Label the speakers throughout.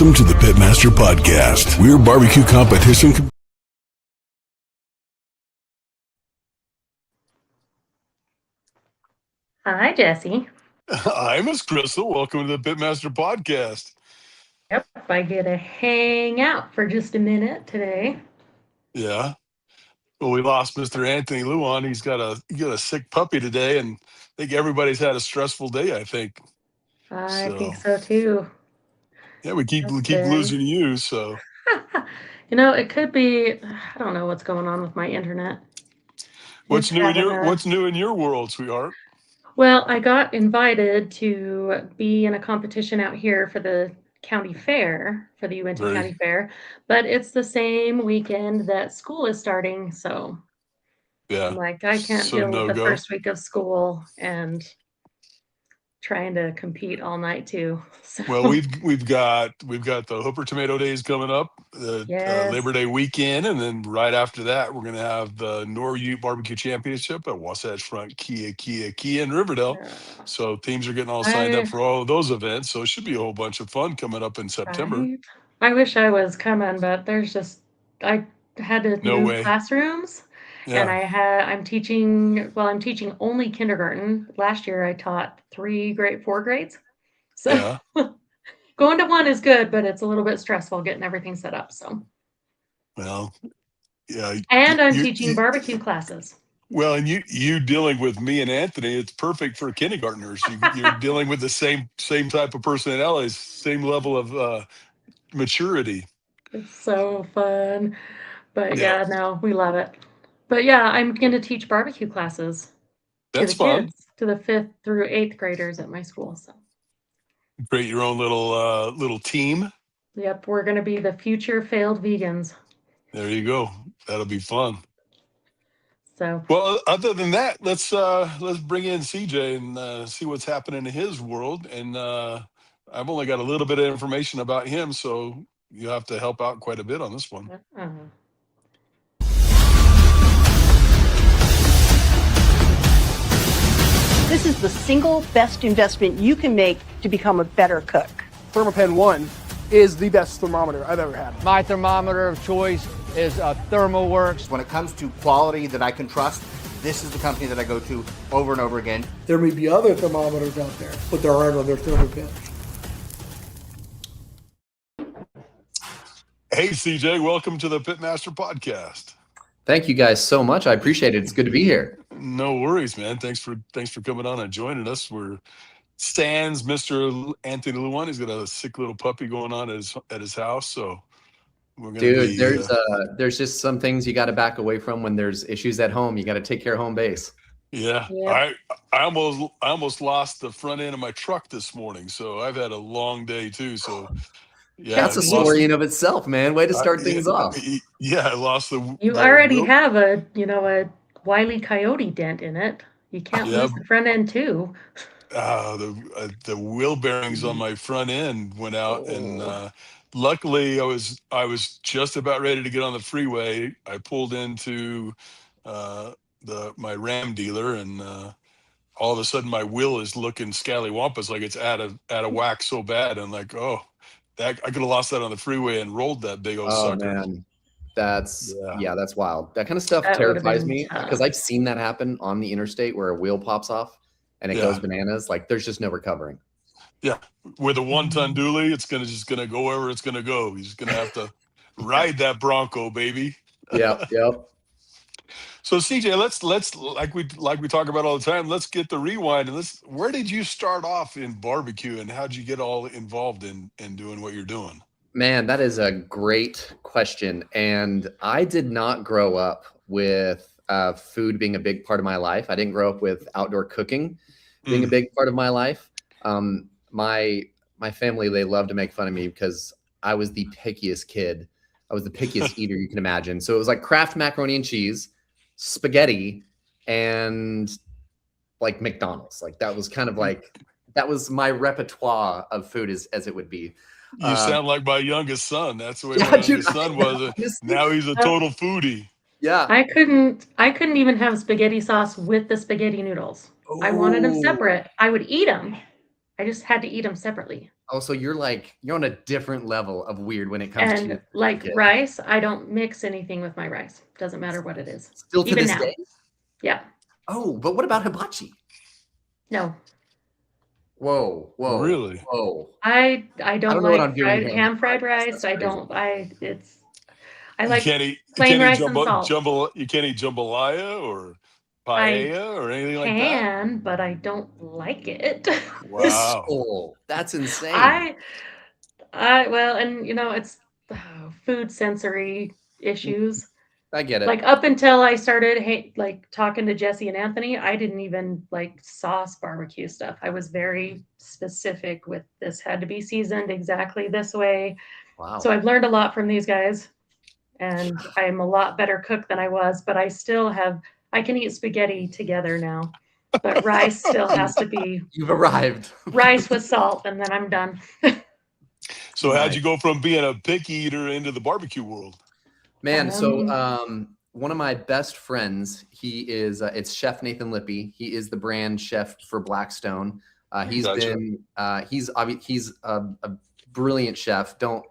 Speaker 1: Welcome to the Pitmaster Podcast. We're barbecue competition.
Speaker 2: Hi, Jesse.
Speaker 3: Hi, Miss Crystal. Welcome to the Pitmaster Podcast.
Speaker 2: Yep, I get to hang out for just a minute today.
Speaker 3: Yeah. Well, we lost Mr. Anthony Luan. He got a sick puppy today, and I think everybody's had a stressful day, I think.
Speaker 2: I think so too.
Speaker 3: Yeah, we keep losing you, so.
Speaker 2: It could be, I don't know what's going on with my internet.
Speaker 3: What's new in your world, sweetheart?
Speaker 2: Well, I got invited to be in a competition out here for the county fair, for the Uinta County Fair, but it's the same weekend that school is starting, so
Speaker 3: yeah,
Speaker 2: I'm like, I can't deal with the first week of school and trying to compete all night too. So.
Speaker 3: Well, we've got the Hooper Tomato Days coming up, the Labor Day weekend, and then right after that, we're going to have the Norute Barbecue Championship at Wasatch Front Kia in Riverdale. So teams are getting all signed up for all of those events. So it should be a whole bunch of fun coming up in September.
Speaker 2: Right? I wish I was coming, but I had to move classrooms. Yeah. And I'm teaching only kindergarten. Last year I taught 4 grades. So going to 1 is good, but it's a little bit stressful getting everything set up. So.
Speaker 3: Well, yeah.
Speaker 2: And I'm teaching barbecue classes.
Speaker 3: Well, and you dealing with me and Anthony, it's perfect for kindergartners. You're dealing with the same type of personalities, same level of maturity.
Speaker 2: It's so fun. But yeah, no, we love it. But yeah, I'm going to teach barbecue classes to the kids, to the 5th through 8th graders at my school. So
Speaker 3: create your own little team.
Speaker 2: Yep, we're going to be the future failed vegans.
Speaker 3: There you go. That'll be fun.
Speaker 2: So
Speaker 3: well, other than that, let's bring in CJ and see what's happening in his world. And I've only got a little bit of information about him, so you have to help out quite a bit on this one.
Speaker 4: This is the single best investment you can make to become a better cook.
Speaker 5: Thermapen 1 is the best thermometer I've ever had.
Speaker 6: My thermometer of choice is ThermoWorks.
Speaker 7: When it comes to quality that I can trust, this is the company that I go to over and over again.
Speaker 5: There may be other thermometers out there, but there aren't other Thermapens.
Speaker 3: Hey, CJ, welcome to the Pitmaster Podcast.
Speaker 8: Thank you guys so much. I appreciate it. It's good to be here.
Speaker 3: No worries, man. Thanks for coming on and joining us. We're Stan's Mr. Anthony Luan. He's got a sick little puppy going on at his house, so we're gonna
Speaker 8: there's just some things you got to back away from when there's issues at home. You got to take care of home base.
Speaker 3: Yeah. I almost lost the front end of my truck this morning, so I've had a long day too. So.
Speaker 8: Yeah, that's a story in of itself, man. Way to start things off.
Speaker 3: Yeah, I lost the.
Speaker 2: You already have a Wile E. Coyote dent in it. You can't lose the front end too.
Speaker 3: The wheel bearings on my front end went out, and luckily I was just about ready to get on the freeway. I pulled into my Ram dealer, and all of a sudden my wheel is looking scallywampus, like it's out of whack so bad. I'm like, oh. I could have lost that on the freeway and rolled that big old sucker.
Speaker 8: Oh man, that's wild. That kind of stuff terrifies me because I've seen that happen on the interstate where a wheel pops off and it goes bananas. Like there's just no recovering.
Speaker 3: Yeah, with a 1-ton dually, it's just gonna go wherever it's gonna go. You're just gonna have to ride that Bronco, baby.
Speaker 8: Yep.
Speaker 3: So CJ, let's like we talk about all the time. Let's get the rewind and where did you start off in barbecue and how'd you get all involved in doing what you're doing?
Speaker 8: Man, that is a great question. And I did not grow up with food being a big part of my life. I didn't grow up with outdoor cooking being a big part of my life. My family, they love to make fun of me because I was the pickiest kid. I was the pickiest eater you can imagine. So it was like Kraft macaroni and cheese, spaghetti, and like McDonald's. Like that was kind of like, that was my repertoire of food as it would be.
Speaker 3: You sound like my youngest son. That's the way my youngest son was. Now he's a total foodie.
Speaker 8: Yeah.
Speaker 2: I couldn't even have spaghetti sauce with the spaghetti noodles. I wanted them separate. I would eat them. I just had to eat them separately.
Speaker 8: Oh, so you're on a different level of weird when it comes
Speaker 2: And
Speaker 8: to
Speaker 2: like rice, I don't mix anything with my rice. Doesn't matter what it is.
Speaker 8: Still to
Speaker 2: Even
Speaker 8: this
Speaker 2: now.
Speaker 8: day?
Speaker 2: Yeah.
Speaker 8: Oh, but what about hibachi?
Speaker 2: No.
Speaker 8: Whoa.
Speaker 3: Really?
Speaker 8: Whoa.
Speaker 2: I don't
Speaker 8: know what
Speaker 2: like
Speaker 8: I'm doing here on
Speaker 2: fried
Speaker 8: this podcast.
Speaker 2: rice.
Speaker 8: That's crazy.
Speaker 2: I
Speaker 3: You
Speaker 2: like
Speaker 3: can't eat
Speaker 2: plain rice and salt.
Speaker 3: you can't eat jambalaya or
Speaker 2: I
Speaker 3: paella or anything like that.
Speaker 2: can, but I don't like it.
Speaker 3: Wow.
Speaker 8: That's insane.
Speaker 2: Well, and it's food sensory issues.
Speaker 8: I get it.
Speaker 2: Like up until I started talking to Jesse and Anthony, I didn't even like sauce barbecue stuff. I was very specific with this had to be seasoned exactly this way.
Speaker 8: Wow.
Speaker 2: So I've learned a lot from these guys, and I'm a lot better cook than I was, but I can eat spaghetti together now. But rice still has to be.
Speaker 8: You've arrived.
Speaker 2: Rice with salt, and then I'm done.
Speaker 3: So how'd you go from being a picky eater into the barbecue world?
Speaker 8: Man, so one of my best friends, he is it's Chef Nathan Lippy. He is the brand chef for Blackstone. He's a brilliant chef. Don't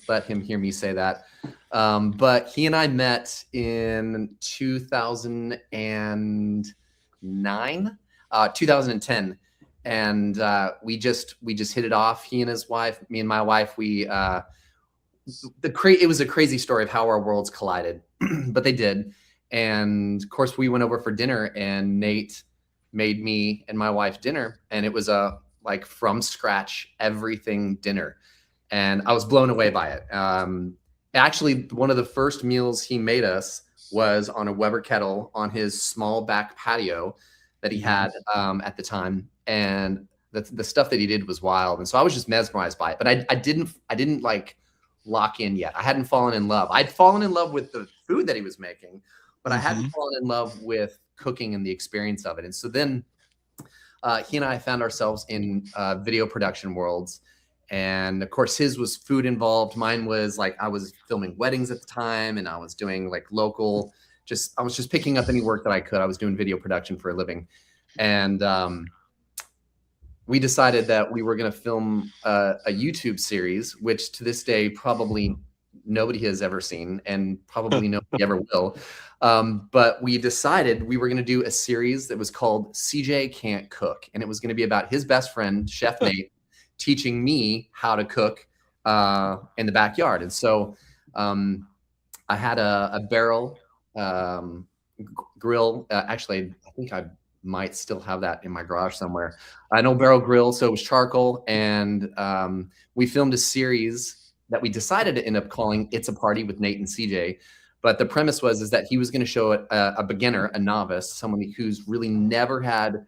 Speaker 8: let him hear me say that. But he and I met in 2010, and we just hit it off. He and his wife, me and my wife, it was a crazy story of how our worlds collided, but they did. And of course we went over for dinner, and Nate made me and my wife dinner, and it was a from scratch everything dinner. And I was blown away by it. Actually, one of the first meals he made us was on a Weber kettle on his small back patio that he had at the time. And the stuff that he did was wild. And so I was just mesmerized by it, but I didn't lock in yet. I hadn't fallen in love. I'd fallen in love with the food that he was making, but I hadn't fallen in love with cooking and the experience of it. And so then he and I found ourselves in video production worlds. And of course his was food involved. Mine was I was filming weddings at the time, and I was doing local, I was just picking up any work that I could. I was doing video production for a living. And we decided that we were going to film a YouTube series, which to this day probably nobody has ever seen, and probably nobody ever will. But we decided we were going to do a series that was called CJ Can't Cook. And it was going to be about his best friend, Chef Nate, teaching me how to cook in the backyard. And so I had a barrel grill. Actually, I think I might still have that in my garage somewhere. An old barrel grill, so it was charcoal. And we filmed a series that we decided to end up calling It's a Party with Nate and CJ. But the premise was that he was going to show a beginner, a novice, someone who's really never had,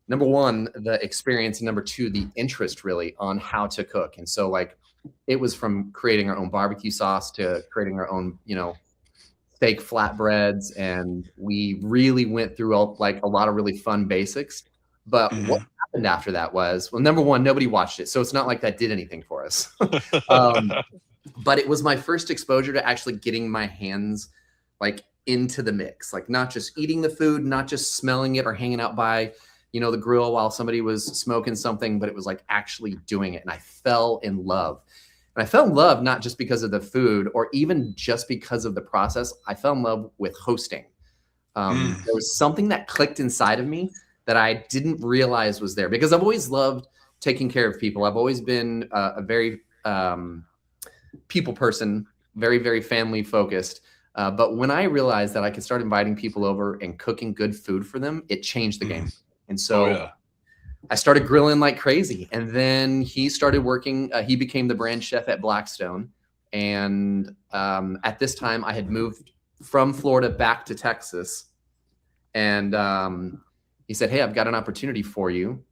Speaker 8: number one, the experience, and number two, the interest really on how to cook. And so it was from creating our own barbecue sauce to creating our own, steak flatbreads. And we really went through a lot of really fun basics. But what happened after that was, well, number one, nobody watched it. So it's not like that did anything for us. But it was my first exposure to actually getting my hands into the mix, not just eating the food, not just smelling it or hanging out by, the grill while somebody was smoking something, but it was actually doing it. And I fell in love. And I fell in love not just because of the food or even just because of the process. I fell in love with hosting. There was something that clicked inside of me that I didn't realize was there, because I've always loved taking care of people. I've always been a very people person, very, very family focused. But when I realized that I could start inviting people over and cooking good food for them, it changed the game. And so I started grilling like crazy. And then he started working. He became the brand chef at Blackstone. And at this time, I had moved from Florida back to Texas. And he said, "Hey, I've got an opportunity for you.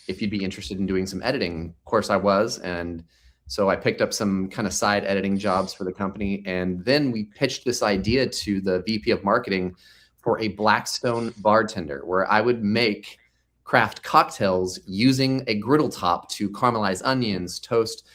Speaker 8: If you'd be interested in doing some editing." Of course I was. And so I picked up some kind of side editing jobs for the company. And then we pitched this idea to the VP of marketing for a Blackstone bartender, where I would make craft cocktails using a griddle top to caramelize onions, toast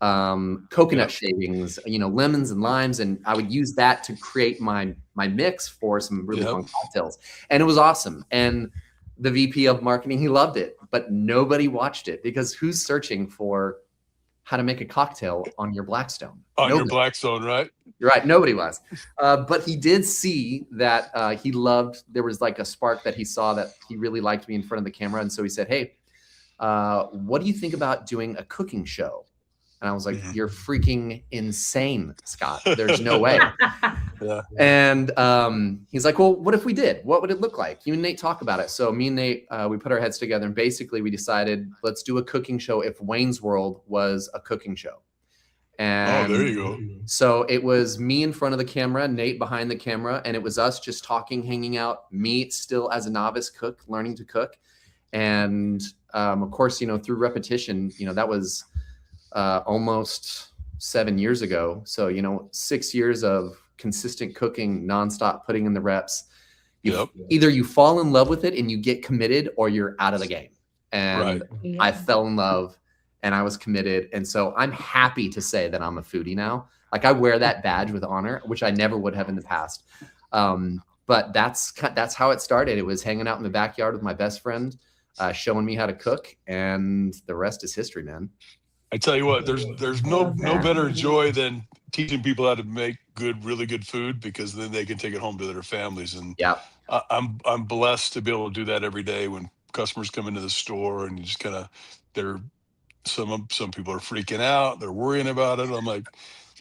Speaker 8: coconut shavings, lemons and limes. And I would use that to create my mix for some really fun cocktails. And it was awesome. And the VP of marketing, he loved it, but nobody watched it because who's searching for how to make a cocktail on your Blackstone?
Speaker 3: On
Speaker 8: Nobody.
Speaker 3: your Blackstone, right?
Speaker 8: You're right. Nobody was. But he did see that he loved, there was like a spark that he saw that he really liked me in front of the camera. And so he said, hey, what do you think about doing a cooking show? And I was like, you're freaking insane, Scott. There's no way.
Speaker 3: Yeah.
Speaker 8: And he's like, well, what if we did? What would it look like? You and Nate talk about it. So me and Nate, we put our heads together and basically we decided, let's do a cooking show if Wayne's World was a cooking show. And
Speaker 3: there you go.
Speaker 8: So it was me in front of the camera, Nate behind the camera, and it was us just talking, hanging out, me still as a novice cook, learning to cook. And of course, through repetition, that was almost 7 years ago. So, 6 years of consistent cooking, nonstop, putting in the reps. Either you fall in love with it and you get committed or you're out of the game. And I fell in love and I was committed. And so I'm happy to say that I'm a foodie now. Like I wear that badge with honor, which I never would have in the past. But that's how it started. It was hanging out in the backyard with my best friend, showing me how to cook, and the rest is history, man.
Speaker 3: I tell you what, there's no better joy than teaching people how to make really good food, because then they can take it home to their families. And I'm blessed to be able to do that every day when customers come into the store and you just kind of, some people are freaking out, they're worrying about it. I'm like,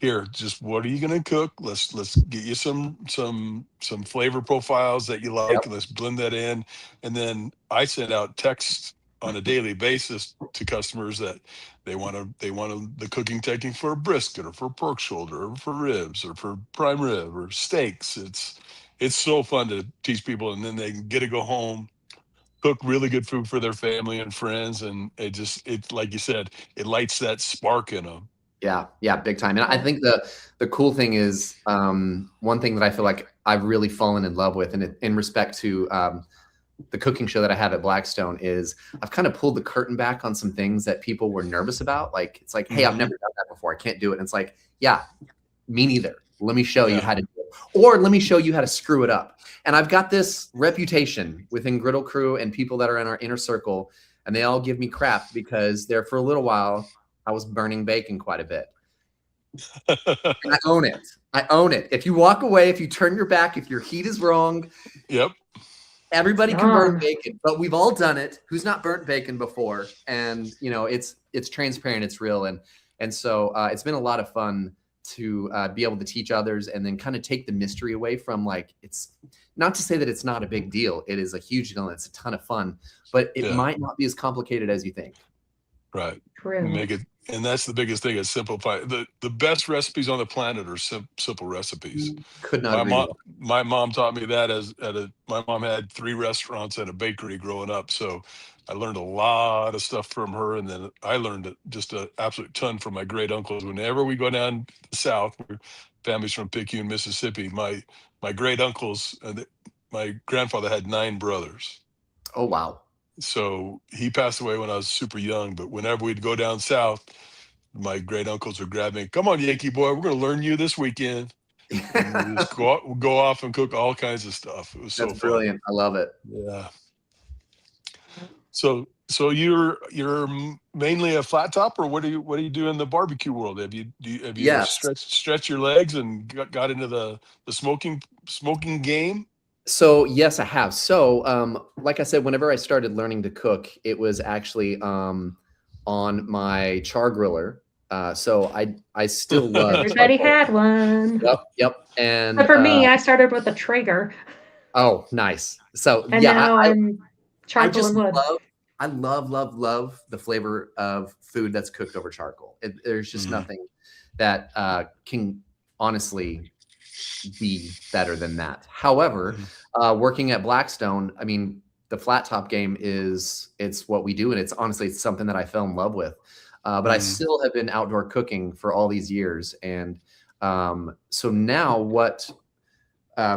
Speaker 3: here, just what are you going to cook? Let's get you some flavor profiles that you like. And let's blend that in. And then I send out texts on a daily basis to customers that they want the cooking technique for a brisket or for a pork shoulder or for ribs or for prime rib or steaks. It's so fun to teach people, and then they can get to go home, cook really good food for their family and friends. And it like you said, it lights that spark in them.
Speaker 8: Yeah, big time. And I think the cool thing is, one thing that I feel like I've really fallen in love with, and in respect to the cooking show that I have at Blackstone, is I've kind of pulled the curtain back on some things that people were nervous about. Like, it's like, hey, I've never done that before. I can't do it. And it's like, yeah, me neither. Let me show you how to do it. Or let me show you how to screw it up. And I've got this reputation within Griddle Crew and people that are in our inner circle, and they all give me crap because there for a little while, I was burning bacon quite a bit. And I own it. If you walk away, if you turn your back, if your heat is wrong, everybody can burn bacon, but we've all done it. Who's not burnt bacon before? And it's transparent, it's real. And so it's been a lot of fun to be able to teach others, and then kind of take the mystery away from, like, it's not to say that it's not a big deal. It is a huge deal. And it's a ton of fun, but it might not be as complicated as you think.
Speaker 3: Right. Make it, and that's the biggest thing, is simplify. The best recipes on the planet are simple recipes.
Speaker 8: Could not agree more.
Speaker 3: My mom taught me that my mom had 3 restaurants and a bakery growing up. So I learned a lot of stuff from her. And then I learned just an absolute ton from my great uncles. Whenever we go down south, families from Picayune, Mississippi, my great uncles, my grandfather had 9 brothers.
Speaker 8: Oh, wow.
Speaker 3: So he passed away when I was super young, but whenever we'd go down south, my great uncles would grab me, come on, Yankee boy, we're going to learn you this weekend. And we just go off and cook all kinds of stuff. It was so fun.
Speaker 8: Brilliant. I love it.
Speaker 3: Yeah. So you're mainly a flat top, or what do you do in the barbecue world? Have you stretched your legs and got into the smoking game?
Speaker 8: So yes, I have. So like I said, whenever I started learning to cook, it was actually on my char griller. So I still love.
Speaker 2: Everybody had one.
Speaker 8: Yep. And
Speaker 2: but for me, I started with a Traeger.
Speaker 8: Oh, nice. So
Speaker 2: and now I'm charcoal and wood.
Speaker 8: I love the flavor of food that's cooked over charcoal. There's just nothing that can honestly be better than that. However, working at Blackstone, I mean, the flat top game it's what we do, and it's something that I fell in love with. But I still have been outdoor cooking for all these years, and so now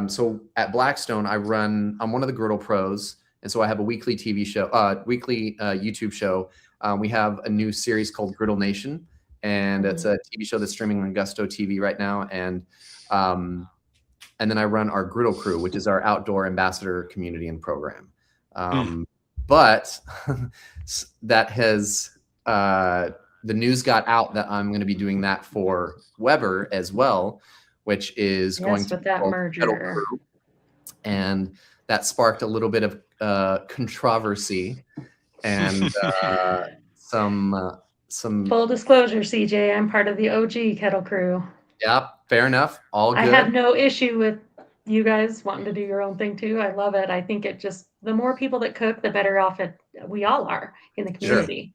Speaker 8: so at Blackstone, I'm one of the Griddle pros, and so I have a weekly TV show, weekly YouTube show. We have a new series called Griddle Nation, and it's a TV show that's streaming on Gusto TV right now, and then I run our Griddle Crew, which is our outdoor ambassador community and program. but that has the news got out that I'm going to be doing that for Weber as well, which is going to
Speaker 2: with that
Speaker 8: Kettle
Speaker 2: merger.
Speaker 8: Crew. And that sparked a little bit of controversy and some
Speaker 2: Full disclosure, CJ, I'm part of the OG Kettle Crew.
Speaker 8: Yeah, fair enough. All good.
Speaker 2: I have no issue with you guys wanting to do your own thing too. I love it. I think it just, the more people that cook, the better off we all are in the community.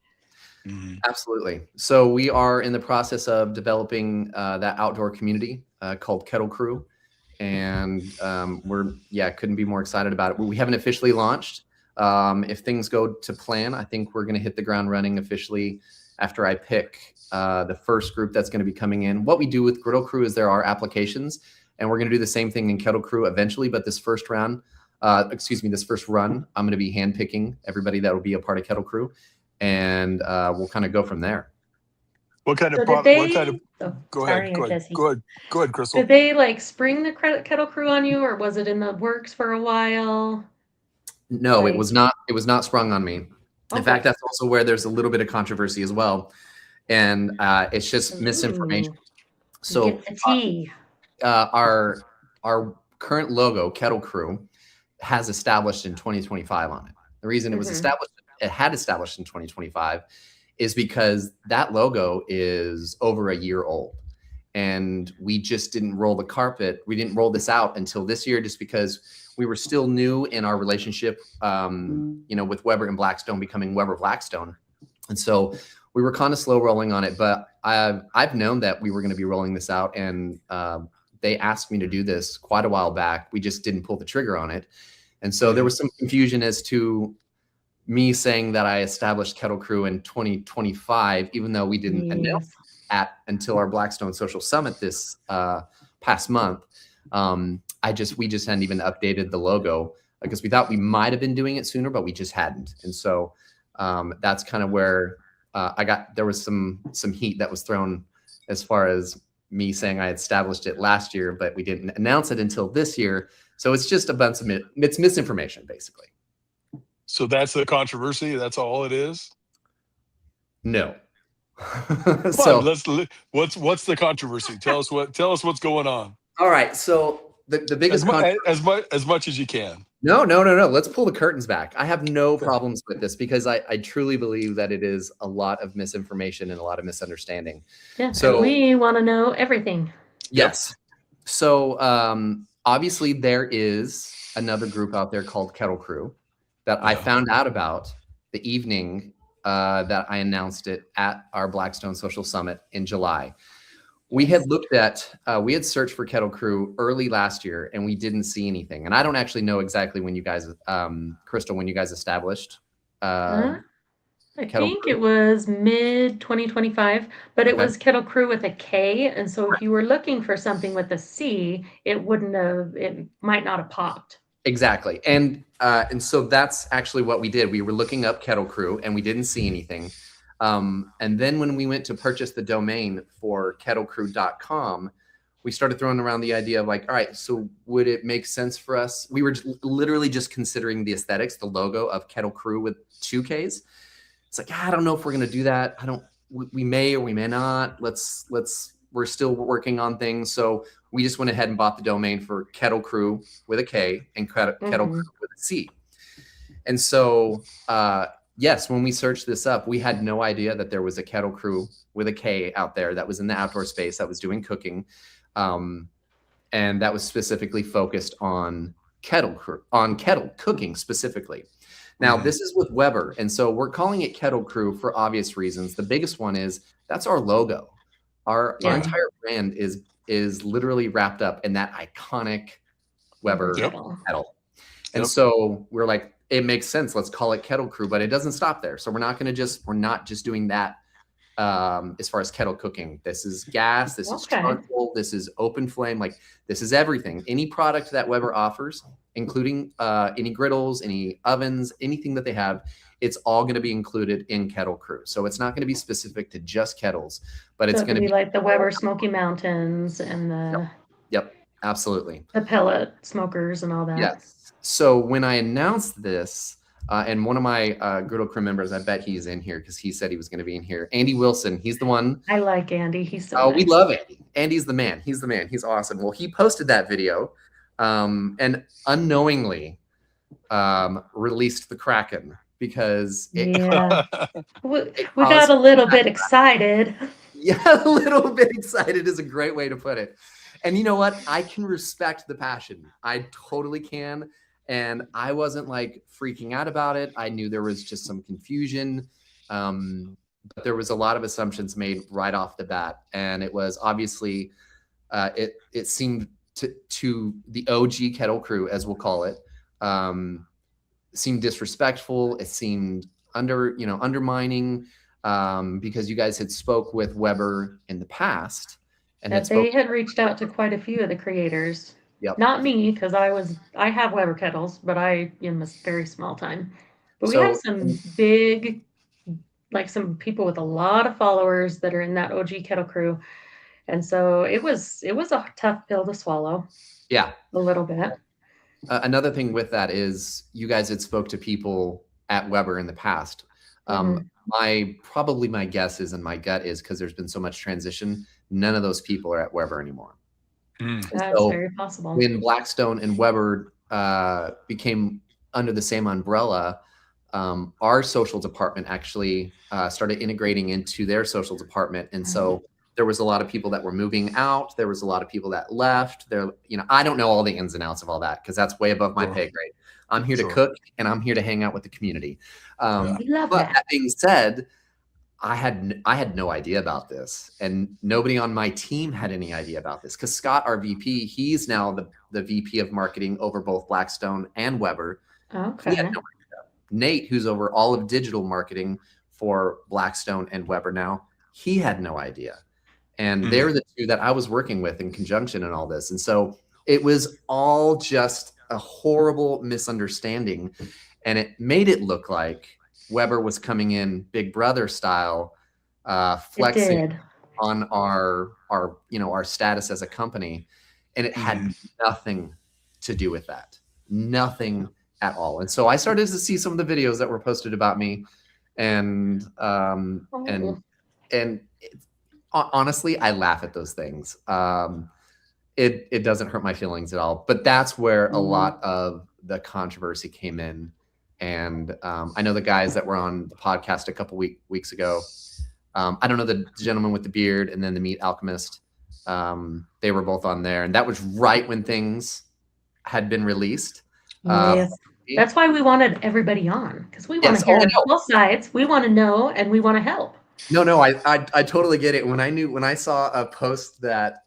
Speaker 8: Sure. Mm-hmm. Absolutely. So we are in the process of developing that outdoor community called Kettle Crew. And couldn't be more excited about it. We haven't officially launched. If things go to plan, I think we're going to hit the ground running officially after I pick the first group that's going to be coming in. What we do with Griddle Crew is there are applications, and we're going to do the same thing in Kettle Crew eventually. But this first run, I'm going to be handpicking everybody that will be a part of Kettle Crew, and we'll kind of go from there.
Speaker 3: What kind of
Speaker 2: product?
Speaker 3: Go ahead, Crystal.
Speaker 2: Did they like spring the Kettle Crew on you, or was it in the works for a while?
Speaker 8: No, it was not. It was not sprung on me. Okay. In fact, that's also where there's a little bit of controversy as well, and it's just misinformation. So our current logo, Kettle Crew, has established in 2025 on it. The reason it was established in 2025 is because that logo is over a year old, and we just didn't roll the carpet. We didn't roll this out until this year, just because we were still new in our relationship, with Weber and Blackstone becoming Weber Blackstone. And so we were kind of slow rolling on it, but I've known that we were going to be rolling this out, and they asked me to do this quite a while back. We just didn't pull the trigger on it. And so there was some confusion as to me saying that I established Kettle Crew in 2025, even though we didn't announce until our Blackstone Social Summit this past month. We just hadn't even updated the logo because we thought we might have been doing it sooner, but we just hadn't. And so that's kind of where there was some heat that was thrown as far as me saying I established it last year, but we didn't announce it until this year. So it's just a bunch of it's misinformation, basically.
Speaker 3: So that's the controversy. That's all it is.
Speaker 8: No.
Speaker 3: What's the controversy? Tell us what's going on.
Speaker 8: All right. So the biggest
Speaker 3: as much as you can.
Speaker 8: No. Let's pull the curtains back. I have no problems with this because I truly believe that it is a lot of misinformation and a lot of misunderstanding.
Speaker 2: Yeah. So we want to know everything.
Speaker 8: Yes. So obviously there is another group out there called Kettle Crew that I found out about the evening that I announced it at our Blackstone Social Summit in July. We had we had searched for Kettle Crew early last year, and we didn't see anything. And I don't actually know exactly when you guys, Crystal, when you guys established.
Speaker 2: I think it was mid 2025, but it was Kettle Crew with a K. And so if you were looking for something with a C, it might not have popped.
Speaker 8: Exactly. And so that's actually what we did. We were looking up Kettle Crew and we didn't see anything. And then when we went to purchase the domain for kettlecrew.com, we started throwing around the idea of like, all right, so would it make sense for us? We were literally just considering the aesthetics, the logo of Kettle Crew with 2 Ks. It's like, I don't know if we're going to do that. We may or we may not. We're still working on things. So we just went ahead and bought the domain for Kettle Crew with a K and Kettle Crew with a C. And so, yes, when we searched this up, we had no idea that there was a Kettle Crew with a K out there that was in the outdoor space that was doing cooking. And that was specifically focused on kettle cooking specifically. Now, this is with Weber. And so we're calling it Kettle Crew for obvious reasons. The biggest one is that's our logo. Our entire brand is literally wrapped up in that iconic Weber kettle. And so we're like, it makes sense. Let's call it Kettle Crew, but it doesn't stop there. So we're not just doing that as far as kettle cooking. This is gas, this is charcoal, this is open flame, like this is everything. Any product that Weber offers, including any griddles, any ovens, anything that they have, it's all going to be included in Kettle Crew. So it's not going to be specific to just kettles, but it's going to be
Speaker 2: like the Weber Smoky Mountains and the
Speaker 8: absolutely,
Speaker 2: the pellet smokers and all that.
Speaker 8: Yes. So when I announced this, And one of my Griddle Crew members, I bet he's in here because he said he was going to be in here. Andy Wilson, he's the one.
Speaker 2: I like Andy. He's so nice.
Speaker 8: We love Andy. Andy's the man. He's the man. He's awesome. Well, he posted that video and unknowingly released the Kraken because
Speaker 2: we got a little bit excited.
Speaker 8: Yeah, a little bit excited is a great way to put it. And you know what? I can respect the passion. I totally can. And I wasn't like freaking out about it. I knew there was just some confusion. But there was a lot of assumptions made right off the bat. And it was obviously, it seemed to the OG Kettle Crew, as we'll call it, seemed disrespectful. It seemed undermining because you guys had spoke with Weber in the past. And
Speaker 2: they had reached out to quite a few of the creators.
Speaker 8: Yep.
Speaker 2: Not me, because I have Weber kettles, but I am a very small time. But we have some big, like some people with a lot of followers that are in that OG Kettle Crew. And so it was a tough pill to swallow. Yeah. A little bit.
Speaker 8: Another thing with that is you guys had spoke to people at Weber in the past. My guess is, and my gut is, because there's been so much transition, none of those people are at Weber anymore.
Speaker 2: That's very possible.
Speaker 8: When Blackstone and Weber became under the same umbrella, our social department actually started integrating into their social department. And so there was a lot of people that were moving out. There was a lot of people that left. I don't know all the ins and outs of all that because that's way above my pay grade. I'm here to cook and I'm here to hang out with the community. But that being said, I had no idea about this, and nobody on my team had any idea about this because Scott, our VP, he's now the VP of marketing over both Blackstone and Weber.
Speaker 2: Okay.
Speaker 8: He had no idea. Nate, who's over all of digital marketing for Blackstone and Weber now, he had no idea. And they're the two that I was working with in conjunction in all this. And so it was all just a horrible misunderstanding, and it made it look like Weber was coming in Big Brother style, flexing on our status as a company, and it had nothing to do with that, nothing at all. And so I started to see some of the videos that were posted about me, and honestly, I laugh at those things. It doesn't hurt my feelings at all, but that's where a lot of the controversy came in. And I know the guys that were on the podcast a couple weeks ago. I don't know the gentleman with the beard and then the meat alchemist. They were both on there, and that was right when things had been released.
Speaker 2: Yes. That's why we wanted everybody on, because we want to hear both sides. We want to know, and we want to help.
Speaker 8: No, I totally get it. When I saw a post that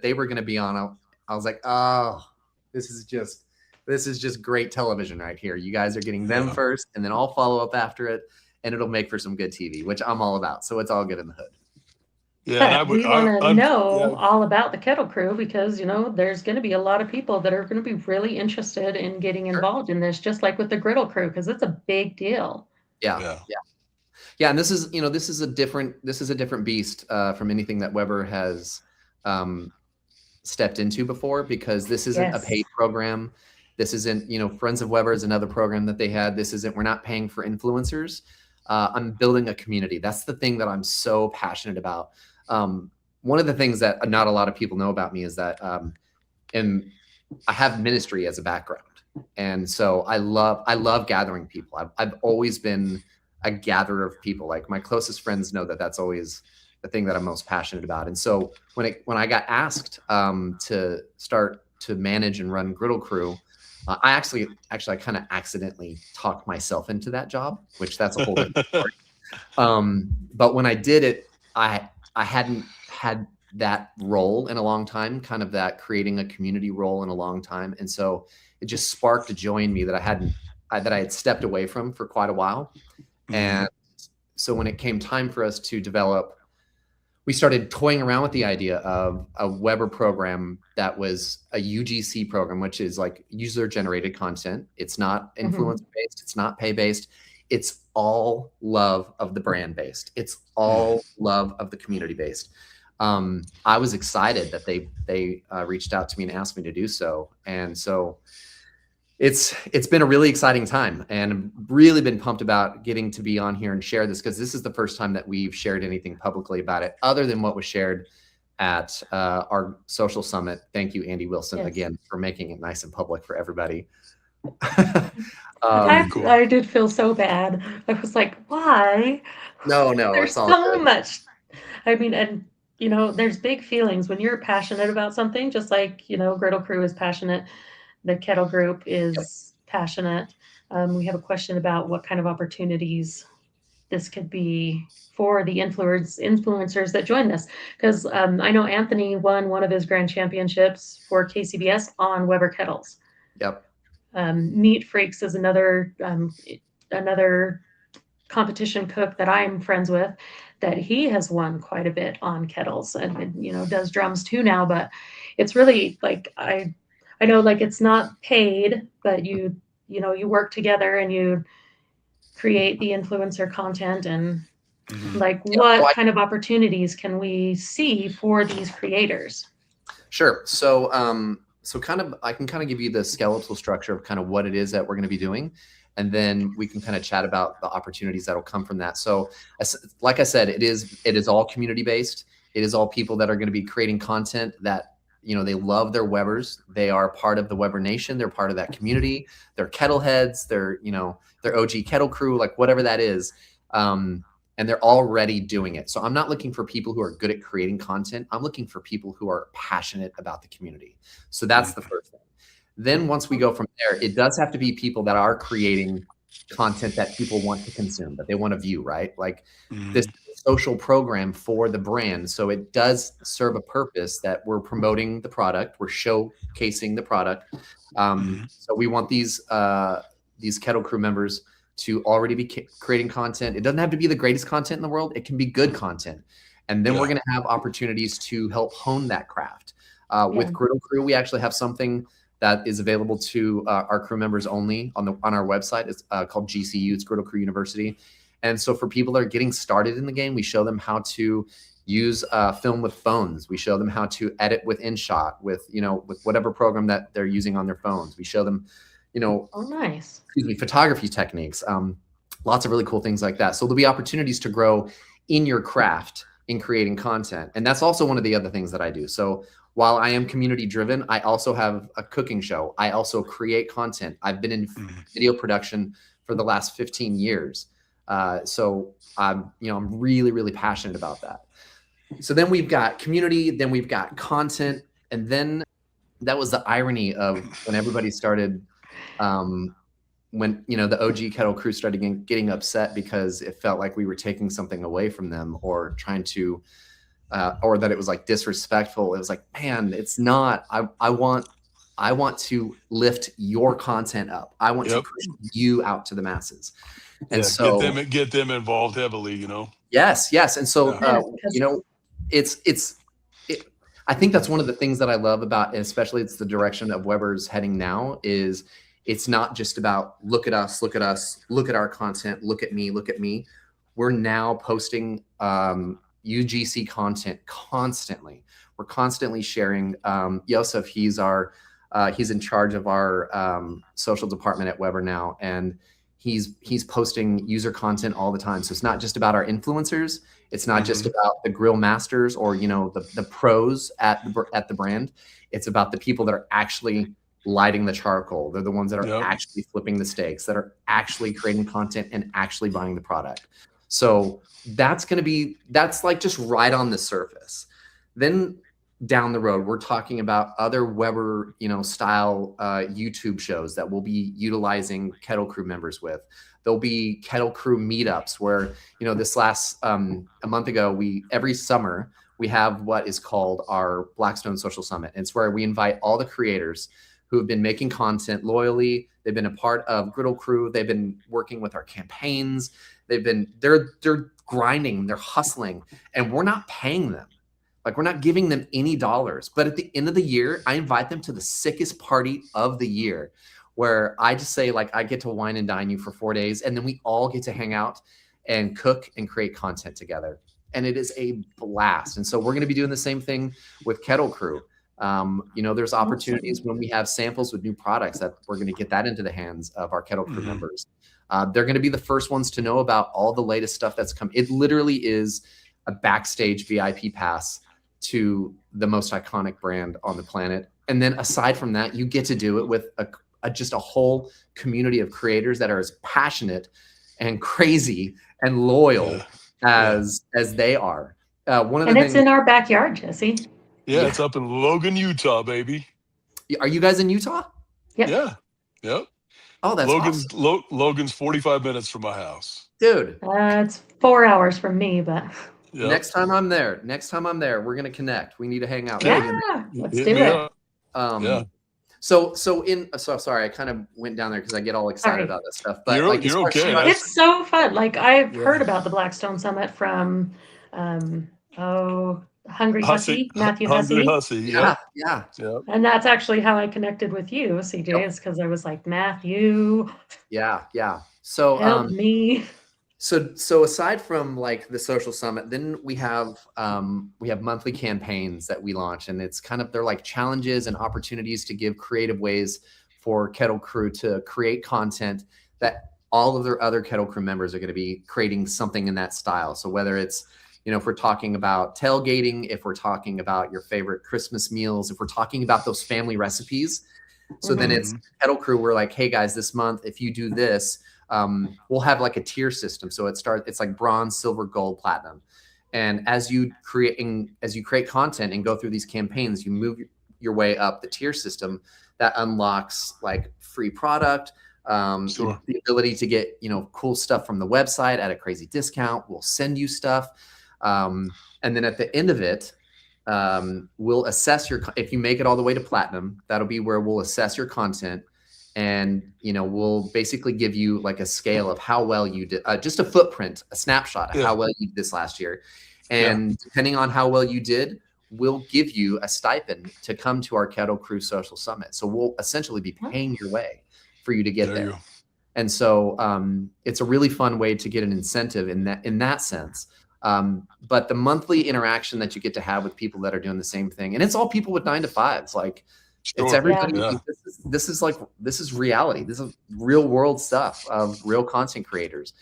Speaker 8: they were going to be on, I was like, oh, this is just great television right here. You guys are getting them first, and then I'll follow up after it, and it'll make for some good TV, which I'm all about. So it's all good in the hood.
Speaker 2: Yeah, we want to know all about the Kettle Crew because, there's going to be a lot of people that are going to be really interested in getting involved in this, just like with the Griddle Crew, because it's a big deal.
Speaker 8: Yeah. And this is a different beast from anything that Weber has stepped into before, because this isn't a paid program. This isn't, Friends of Weber is another program that they had. We're not paying for influencers. I'm building a community. That's the thing that I'm so passionate about. One of the things that not a lot of people know about me is that I have ministry as a background. And so I love gathering people. I've always been a gatherer of people. Like my closest friends know that that's always the thing that I'm most passionate about. And so when I got asked to start to manage and run Griddle Crew, I actually kind of accidentally talked myself into that job, which that's a whole different story. But when I did it, I hadn't had that role in a long time, kind of that creating a community role in a long time. And so it just sparked a joy in me that I had stepped away from for quite a while. And so when it came time for us to develop, we started toying around with the idea of a Weber program that was a UGC program, which is like user generated content. It's not influencer based. It's not pay based. It's all love of the brand based. It's all love of the community based. I was excited that they reached out to me and asked me to do so. And so it's been a really exciting time, and really been pumped about getting to be on here and share this, because this is the first time that we've shared anything publicly about it other than what was shared at our social summit. Thank you, Andy Wilson, again, for making it nice and public for everybody.
Speaker 2: I did feel so bad. I was like, why?
Speaker 8: No,
Speaker 2: There's
Speaker 8: it's all
Speaker 2: so
Speaker 8: good.
Speaker 2: much. I mean, and there's big feelings when you're passionate about something, just like, Griddle Crew is passionate. The Kettle Group is passionate. We have a question about what kind of opportunities this could be for the influencers that join this. Because I know Anthony won one of his grand championships for KCBS on Weber kettles.
Speaker 8: Yep.
Speaker 2: Meat Freaks is another competition cook that I'm friends with, that he has won quite a bit on kettles, and does drums too now. But it's really like, I know, like, it's not paid, but you work together and you create the influencer content, and what kind of opportunities can we see for these creators?
Speaker 8: Sure. So I can kind of give you the skeletal structure of kind of what it is that we're going to be doing, and then we can kind of chat about the opportunities that'll come from that. So like I said, it is all community based. It is all people that are going to be creating content that, they love their Webers. They are part of the Weber Nation. They're part of that community. They're kettle heads. They're, they're OG Kettle Crew, like whatever that is. And they're already doing it. So I'm not looking for people who are good at creating content. I'm looking for people who are passionate about the community. So that's the first thing. Then once we go from there, it does have to be people that are creating content that people want to consume, that they want to view, right? Like this social program for the brand. So it does serve a purpose that we're promoting the product, we're showcasing the product. So we want these Kettle Crew members to already be creating content. It doesn't have to be the greatest content in the world. It can be good content. And then we're going to have opportunities to help hone that craft. With Griddle Crew, we actually have something that is available to our crew members only on our website. It's called GCU. It's Griddle Crew University. And so for people that are getting started in the game, we show them how to use film with phones. We show them how to edit with InShot, with whatever program that they're using on their phones. We show them,
Speaker 2: nice.
Speaker 8: Photography techniques. Lots of really cool things like that. So there'll be opportunities to grow in your craft in creating content. And that's also one of the other things that I do. So while I am community driven, I also have a cooking show. I also create content. I've been in video production for the last 15 years. So I'm really, really passionate about that. So then we've got community, then we've got content. And then that was the irony of when everybody started, when, the OG Kettle Crew started getting upset because it felt like we were taking something away from them, or trying to, or that it was like disrespectful. It was like, man, it's not. I want to lift your content up. I want to push you out to the masses. And so
Speaker 3: get them involved heavily,
Speaker 8: Yes. And so, I think that's one of the things that I love about, especially it's the direction of Weber's heading now, is it's not just about look at us, look at our content, look at me. We're now posting UGC content constantly. We're constantly sharing. Yosef, he's in charge of our social department at Weber now, and he's posting user content all the time. So it's not just about our influencers. It's not just about the grill masters or the pros at the brand. It's about the people that are actually lighting the charcoal. They're the ones that are actually flipping the steaks, that are actually creating content and actually buying the product. So that's like just right on the surface. Then down the road, we're talking about other Weber, style YouTube shows that we'll be utilizing Kettle Crew members with. There'll be Kettle Crew meetups where, this last a month ago, every summer we have what is called our Blackstone Social Summit. It's where we invite all the creators who have been making content loyally. They've been a part of Griddle Crew. They've been working with our campaigns. They're grinding, they're hustling, and we're not paying them. Like, we're not giving them any dollars. But at the end of the year, I invite them to the sickest party of the year, where I just say, like, I get to wine and dine you for 4 days, and then we all get to hang out and cook and create content together. And it is a blast. And so we're going to be doing the same thing with Kettle Crew. There's opportunities when we have samples with new products that we're going to get that into the hands of our Kettle Crew members. They're going to be the first ones to know about all the latest stuff that's come. It literally is a backstage VIP pass to the most iconic brand on the planet. And then aside from that, you get to do it with just a whole community of creators that are as passionate and crazy and loyal as they are. One of the things,
Speaker 2: it's in our backyard, Jesse.
Speaker 3: Yeah, it's up in Logan, Utah, baby.
Speaker 8: Are you guys in Utah?
Speaker 2: Yep.
Speaker 3: Yeah. Yep.
Speaker 8: Oh, that's awesome.
Speaker 3: Logan's 45 minutes from my house.
Speaker 8: Dude.
Speaker 2: It's 4 hours from me, but
Speaker 8: yep. Next time I'm there, we're going to connect. We need to hang out.
Speaker 2: Yeah, let's do it.
Speaker 8: So sorry, I kind of went down there because I get all excited about this stuff. But
Speaker 3: you're okay.
Speaker 2: It's so fun. Like I've heard about the Blackstone Summit from Hungry Hussy, Matthew Hussy.
Speaker 8: Yeah.
Speaker 2: And that's actually how I connected with you, CJ, is because I was like, Matthew.
Speaker 8: Yeah. So
Speaker 2: help me.
Speaker 8: So aside from like the social summit, then we have monthly campaigns that we launch, and it's they're like challenges and opportunities to give creative ways for Kettle Crew to create content that all of their other Kettle Crew members are going to be creating something in that style. So whether it's, if we're talking about tailgating, if we're talking about your favorite Christmas meals, if we're talking about those family recipes, so then it's Kettle Crew. We're like, hey guys, this month, if you do this, we'll have like a tier system. So it's like bronze, silver, gold, platinum. And as you create content and go through these campaigns, you move your way up the tier system that unlocks like free product, the ability to get, cool stuff from the website at a crazy discount. We'll send you stuff. And then at the end of it, we'll assess if you make it all the way to platinum, that'll be where we'll assess your content. And, we'll basically give you like a scale of how well you did, just a footprint, a snapshot of how well you did this last year. And depending on how well you did, we'll give you a stipend to come to our Kettle Crew Social Summit. So we'll essentially be paying your way for you to get there. And so it's a really fun way to get an incentive in that sense. But the monthly interaction that you get to have with people that are doing the same thing, and it's all people with 9-to-5s, like it's everybody. Yeah. This is reality. This is real world stuff of real content creators.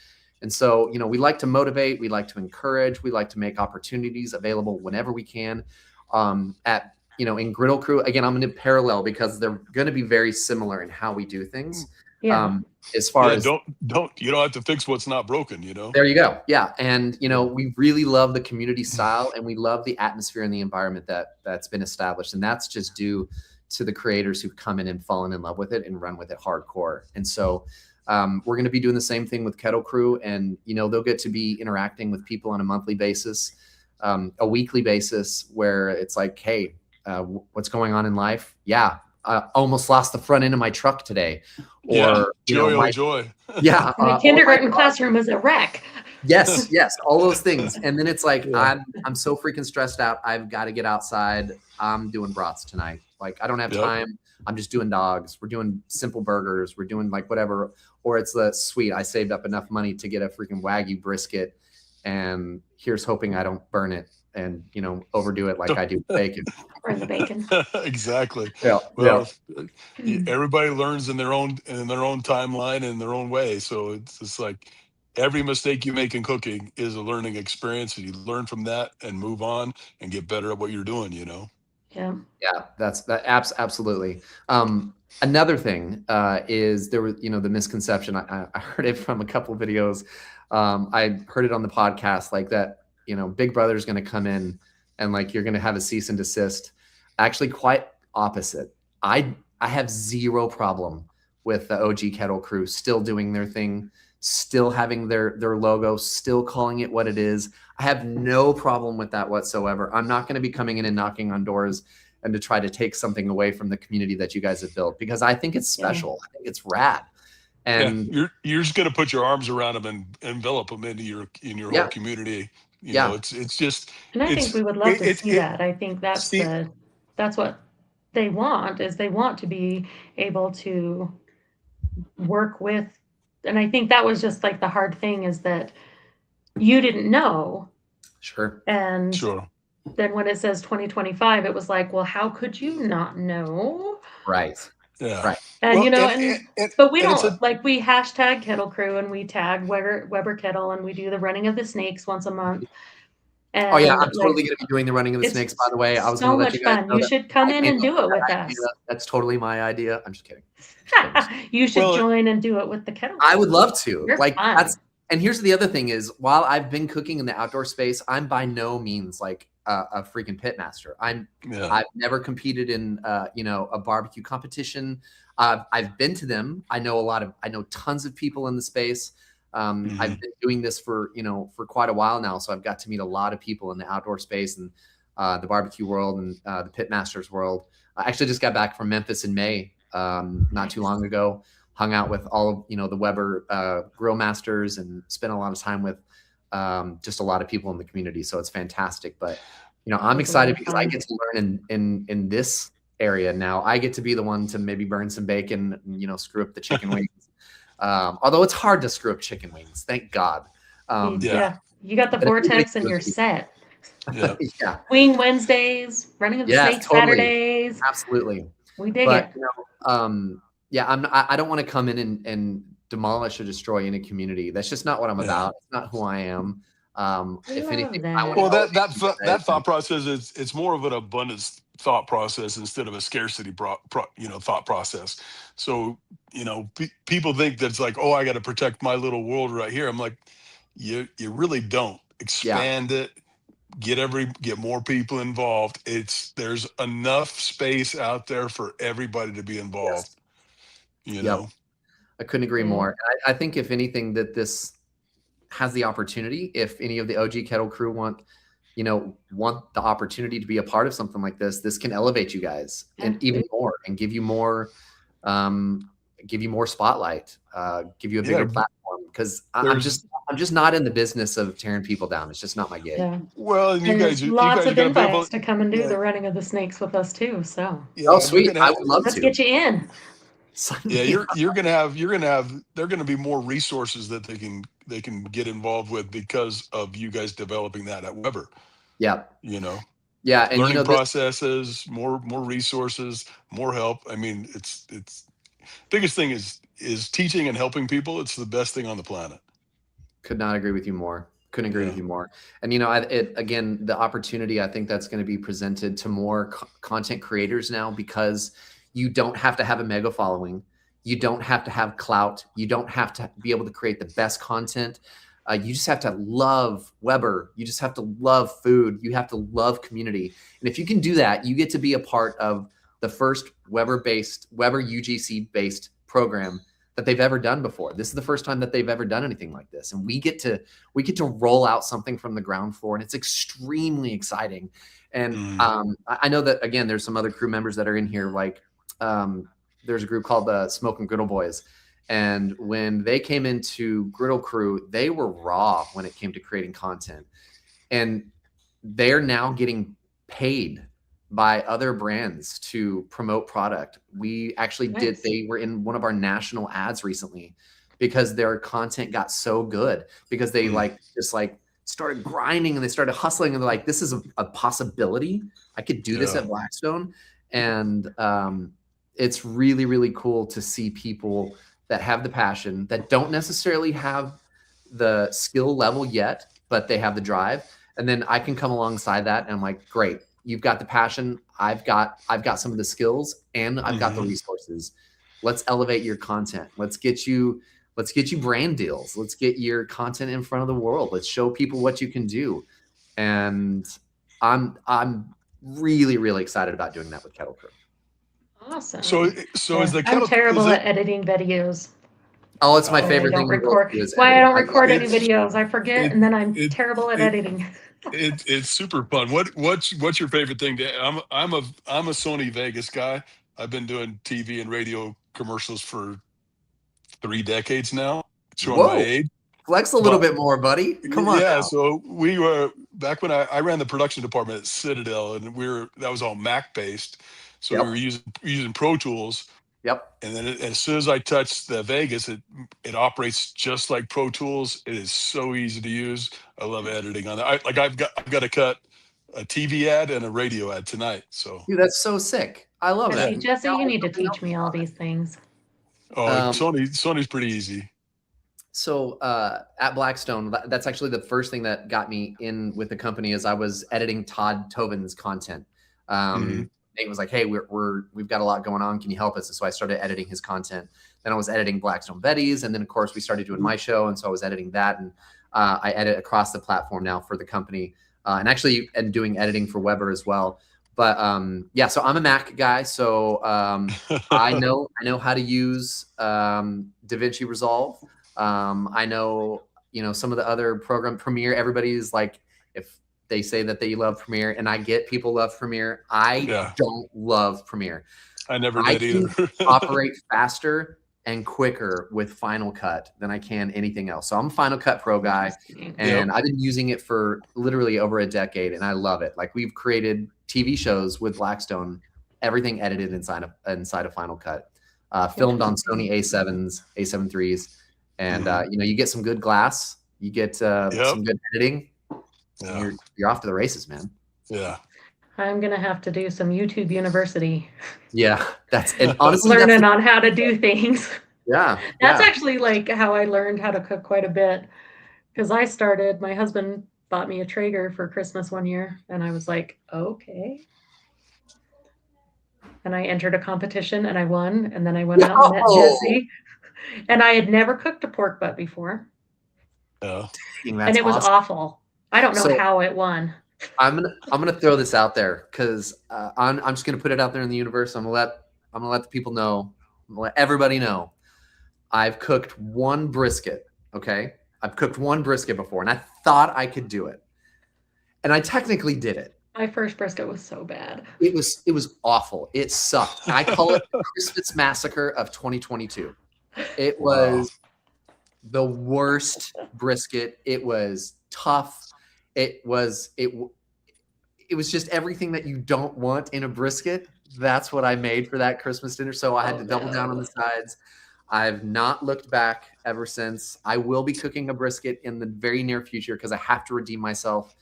Speaker 8: And so, we like to motivate, we like to encourage, we like to make opportunities available whenever we can. In Griddle Crew, again, I'm going to parallel because they're going to be very similar in how we do things. As far as
Speaker 3: you don't have to fix what's not broken,
Speaker 8: There you go. Yeah. And we really love the community style, and we love the atmosphere and the environment that's been established. And that's just due to the creators who've come in and fallen in love with it and run with it hardcore. And so we're going to be doing the same thing with Kettle Crew, and they'll get to be interacting with people on a monthly basis, a weekly basis, where it's like, hey, what's going on in life? Yeah. I almost lost the front end of my truck today. Or
Speaker 3: joy.
Speaker 8: Yeah.
Speaker 2: My kindergarten classroom is a wreck.
Speaker 8: Yes. All those things. And then it's like, I'm so freaking stressed out. I've got to get outside. I'm doing brats tonight. Like, I don't have time. I'm just doing dogs. We're doing simple burgers. We're doing like whatever. Or it's the sweet, I saved up enough money to get a freaking Wagyu brisket, and here's hoping I don't burn it and, overdo it like I do bacon.
Speaker 2: Burn the bacon.
Speaker 3: Exactly.
Speaker 8: Yeah.
Speaker 3: Well, everybody learns in their own timeline and their own way. So it's just like every mistake you make in cooking is a learning experience, and you learn from that and move on and get better at what you're doing,
Speaker 2: Yeah.
Speaker 8: That's absolutely. Another thing is there was, the misconception. I heard it from a couple of videos. I heard it on the podcast, like that, Big Brother is going to come in and like you're going to have a cease and desist. Actually, quite opposite. I have zero problem with the OG Kettle Crew still doing their thing, still having their logo, still calling it what it is. I have no problem with that whatsoever. I'm not going to be coming in and knocking on doors and to try to take something away from the community that you guys have built, because I think it's special. I think it's rad. And
Speaker 3: you're just going to put your arms around them and envelop them in your whole community. It's just.
Speaker 2: And I think we would love to see that. I think that's what they want, is they want to be able to work with. And I think that was just like the hard thing, is that you didn't know.
Speaker 8: Sure.
Speaker 2: And then when it says 2025, it was like, well, how could you not know?
Speaker 8: Right.
Speaker 3: Yeah.
Speaker 8: Right.
Speaker 2: And
Speaker 3: Well,
Speaker 2: but we
Speaker 3: and
Speaker 2: don't like, we hashtag Kettle Crew and we tag Weber Kettle, and we do the running of the snakes once a month.
Speaker 8: Oh yeah,
Speaker 2: And
Speaker 8: I'm totally going to be doing the running of the
Speaker 2: it's
Speaker 8: snakes. By the way, I was going
Speaker 2: so
Speaker 8: to let
Speaker 2: much
Speaker 8: you guys
Speaker 2: fun.
Speaker 8: know
Speaker 2: You
Speaker 8: that
Speaker 2: should come
Speaker 8: I
Speaker 2: in
Speaker 8: came
Speaker 2: and
Speaker 8: up
Speaker 2: do it with
Speaker 8: that
Speaker 2: us.
Speaker 8: idea. That's totally my idea. I'm just kidding.
Speaker 2: You should
Speaker 3: Well,
Speaker 2: join and do it with the Kettle
Speaker 8: I
Speaker 2: Crew.
Speaker 8: would love to.
Speaker 2: You're
Speaker 8: Like
Speaker 2: fun.
Speaker 8: that's, and here's the other thing is, while I've been cooking in the outdoor space, I'm by no means like a freaking pit master. I've never competed in a barbecue competition. I've been to them. I know tons of people in the space. I've been doing this for quite a while now, so I've got to meet a lot of people in the outdoor space and the barbecue world and the pit masters world. I actually just got back from Memphis in May, not too long ago. Hung out with all of the Weber grill masters and spent a lot of time with just a lot of people in the community. So it's fantastic. But I'm excited because I get to learn in this area now. I get to be the one to maybe burn some bacon, and, screw up the chicken wings. Although it's hard to screw up chicken wings, thank God.
Speaker 2: You got the vortex and you're set.
Speaker 3: Yeah.
Speaker 8: Yeah.
Speaker 2: Wing Wednesdays, running of the snake
Speaker 8: totally.
Speaker 2: Saturdays.
Speaker 8: Absolutely.
Speaker 2: We dig it.
Speaker 8: I don't want to come in and demolish or destroy any community. That's just not what I'm about. It's not who I am. If anything,
Speaker 3: that thought process it's more of an abundance thought process instead of a scarcity thought process. So people think that's like, oh, I got to protect my little world right here. I'm like, you really don't. Expand it. Get more people involved. There's enough space out there for everybody to be involved.
Speaker 8: I couldn't agree more. I think if anything that this has the opportunity, if any of the OG Kettle Crew want the opportunity to be a part of something like this can elevate you guys and even more and give you more spotlight, give you a bigger platform, because I'm just not in the business of tearing people down. It's just not my gig.
Speaker 2: Yeah.
Speaker 3: Well, and
Speaker 2: lots of invites to come and do the running of the snakes with us too. So
Speaker 8: sweet. I would love to.
Speaker 2: Let's get you in.
Speaker 3: Yeah, you're gonna have there are gonna be more resources that they can get involved with because of you guys developing that at Weber.
Speaker 8: Yeah.
Speaker 3: And learning processes, more resources, more help. I mean, it's biggest thing is teaching and helping people. It's the best thing on the planet.
Speaker 8: Could not agree with you more. Couldn't agree with you more. And again, the opportunity, I think that's going to be presented to more content creators now, because you don't have to have a mega following. You don't have to have clout. You don't have to be able to create the best content. You just have to love Weber. You just have to love food. You have to love community. And if you can do that, you get to be a part of the first Weber UGC based program that they've ever done before. This is the first time that they've ever done anything like this. And we get to roll out something from the ground floor, and it's extremely exciting. And I know that, again, there's some other crew members that are in here. Like there's a group called the Smoke and Griddle Boys. And when they came into Griddle Crew, they were raw when it came to creating content. And they're now getting paid by other brands to promote product. We actually they were in one of our national ads recently because their content got so good, because they started grinding and they started hustling, and they're like, this is a possibility. I could do this at Blackstone. And it's really, really cool to see people that have the passion, that don't necessarily have the skill level yet, but they have the drive. And then I can come alongside that and I'm like, great, you've got the passion. I've got some of the skills, and I've got the resources. Let's elevate your content. Let's get you brand deals. Let's get your content in front of the world. Let's show people what you can do. And I'm really, really excited about doing that with Kettle Crew.
Speaker 2: Awesome.
Speaker 3: So is the Kettle?
Speaker 2: I'm terrible at editing videos.
Speaker 8: Oh, it's my favorite thing.
Speaker 2: Why I don't record any videos? I forget, and then I'm terrible at editing.
Speaker 3: It's super fun. What's your favorite thing? I'm a Sony Vegas guy. I've been doing TV and radio commercials for 3 decades now. Showing my age.
Speaker 8: Flex a little bit more, buddy. Come on.
Speaker 3: Yeah.
Speaker 8: Now.
Speaker 3: So we were back when I ran the production department at Citadel, and that was all Mac based. So we were using Pro Tools.
Speaker 8: Yep.
Speaker 3: And then as soon as I touched the Vegas, it operates just like Pro Tools. It is so easy to use. I love editing on that. I've got to cut a TV ad and a radio ad tonight. So,
Speaker 8: Dude, that's so sick. I love
Speaker 2: See,
Speaker 8: that.
Speaker 2: Jesse, you need to teach me all these things.
Speaker 3: Sony's pretty easy.
Speaker 8: So at Blackstone, that's actually the first thing that got me in with the company is I was editing Todd Tovin's content. Nate was like, "Hey, we've got a lot going on. Can you help us?" And so I started editing his content. Then I was editing Blackstone Betty's, and then of course we started doing my show, and so I was editing that. And I edit across the platform now for the company, and actually and doing editing for Weber as well. But yeah, so I'm a Mac guy, so I know how to use DaVinci Resolve. I know, some of the other program Premiere, everybody's like, if they say that they love Premiere, and I get people love Premiere. I don't love Premiere.
Speaker 3: I never did either.
Speaker 8: Operate faster and quicker with Final Cut than I can anything else. So I'm a Final Cut Pro guy, and I've been using it for literally over a decade, and I love it. Like, we've created TV shows with Blackstone, everything edited inside of Final Cut, filmed on Sony A7s, A7 IIIs. And, you get some good glass, you get some good editing, and you're off to the races, man.
Speaker 3: Yeah.
Speaker 2: I'm going to have to do some YouTube University.
Speaker 8: Yeah. And honestly,
Speaker 2: learning on how to do things.
Speaker 8: Yeah.
Speaker 2: That's actually like how I learned how to cook quite a bit. Because my husband bought me a Traeger for Christmas one year. And I was like, okay. And I entered a competition and I won. And then I went out and met Jesse. And I had never cooked a pork butt before.
Speaker 3: Yeah.
Speaker 2: And it was awful. I don't know how it won.
Speaker 8: I'm gonna throw this out there because I'm just gonna put it out there in the universe. I'm gonna let the people know. I'm gonna let everybody know. I've cooked one brisket. Okay, I've cooked one brisket before, and I thought I could do it, and I technically did it.
Speaker 2: My first brisket was so bad.
Speaker 8: It was awful. It sucked. I call it the Christmas massacre of 2022. It was the worst brisket. It was tough. It was just everything that you don't want in a brisket. That's what I made for that Christmas dinner. So I had to double down on the sides. I've not looked back ever since. I will be cooking a brisket in the very near future because I have to redeem myself.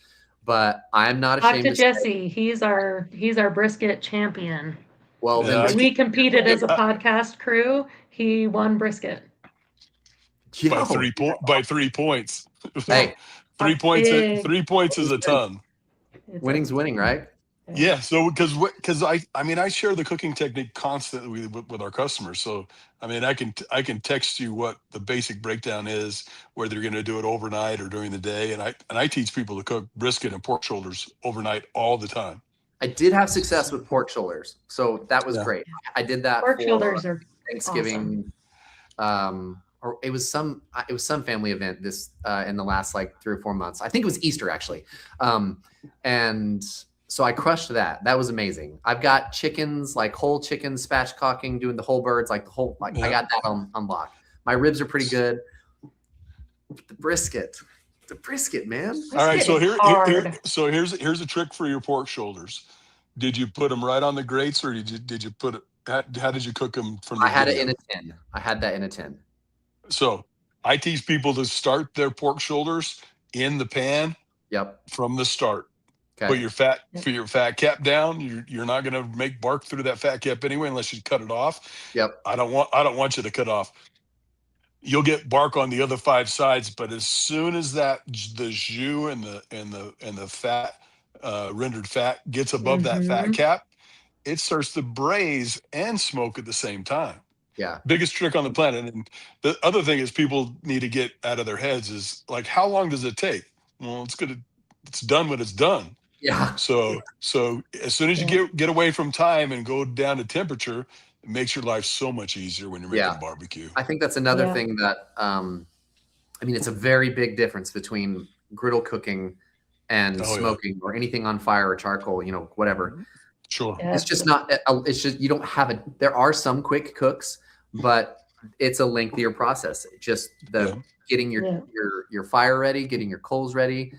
Speaker 8: But I'm not ashamed.
Speaker 2: Talk to Jesse. He's our brisket champion.
Speaker 8: Well,
Speaker 2: when we competed as a podcast crew, he won brisket.
Speaker 3: By 3 points.
Speaker 8: Hey,
Speaker 3: 3 points. 3 points is a ton.
Speaker 8: Winning's winning, right?
Speaker 3: Yeah. So because I share the cooking technique constantly with our customers. So I can text you what the basic breakdown is, whether you're going to do it overnight or during the day, and I teach people to cook brisket and pork shoulders overnight all the time.
Speaker 8: I did have success with pork shoulders, so that was great. I did that
Speaker 2: pork
Speaker 8: for
Speaker 2: shoulders are
Speaker 8: Thanksgiving.
Speaker 2: Awesome.
Speaker 8: Or it was some family event this in the last like 3 or 4 months. I think it was Easter actually. And so I crushed that. That was amazing. I've got chickens, like whole chickens, spatchcocking, doing the whole birds, like I got that on lock. My ribs are pretty good. The brisket, man.
Speaker 3: All right, so here's a trick for your pork shoulders. Did you put them right on the grates, or did you put it? How did you cook them from?
Speaker 8: I had it in a tin. I had that in a tin.
Speaker 3: So I teach people to start their pork shoulders in the pan.
Speaker 8: Yep.
Speaker 3: From the start.
Speaker 8: Okay.
Speaker 3: Put your fat cap down. You're not going to make bark through that fat cap anyway, unless you cut it off.
Speaker 8: Yep.
Speaker 3: I don't want you to cut off. You'll get bark on the other 5 sides, but as soon as the jus and the fat, rendered fat gets above that fat cap, it starts to braise and smoke at the same time.
Speaker 8: Yeah.
Speaker 3: Biggest trick on the planet. And the other thing is people need to get out of their heads is like, how long does it take? Well, it's done when it's done.
Speaker 8: Yeah.
Speaker 3: So as soon as you get away from time and go down to temperature, it makes your life so much easier when you're making barbecue.
Speaker 8: I think that's another thing that, it's a very big difference between griddle cooking and smoking or anything on fire or charcoal, whatever.
Speaker 3: Sure.
Speaker 8: It's just not, it's just, you don't have there are some quick cooks, but it's a lengthier process. Just getting your fire ready, getting your coals ready.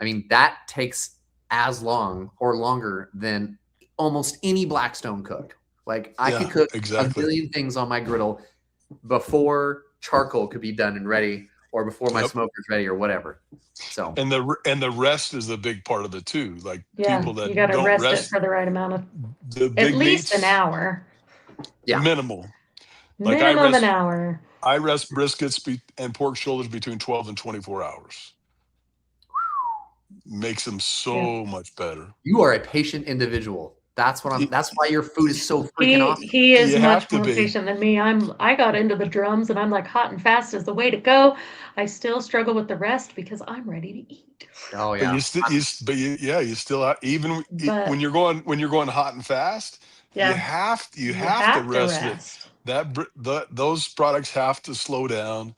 Speaker 8: I mean, that takes as long or longer than almost any Blackstone cook. Like I could cook a million things on my griddle before charcoal could be done and ready, or before my smoker's ready or whatever. So
Speaker 3: and the rest is the big part of it too. Like people that
Speaker 2: you got to
Speaker 3: don't
Speaker 2: rest
Speaker 3: rest
Speaker 2: it for the right amount of,
Speaker 3: the
Speaker 2: at
Speaker 3: big
Speaker 2: least an
Speaker 3: meats,
Speaker 2: hour.
Speaker 8: Yeah.
Speaker 3: minimal. Like
Speaker 2: Minimum an hour.
Speaker 3: I rest briskets and pork shoulders between 12 and 24 hours. Makes them so much better.
Speaker 8: You are a patient individual. That's why your food is so freaking awesome.
Speaker 2: He is much more patient than me. I got into the drums and I'm like, hot and fast is the way to go. I still struggle with the rest because I'm ready to eat.
Speaker 8: Oh yeah.
Speaker 3: You still even when you're going hot and fast, you have to rest it. Those products have to slow down,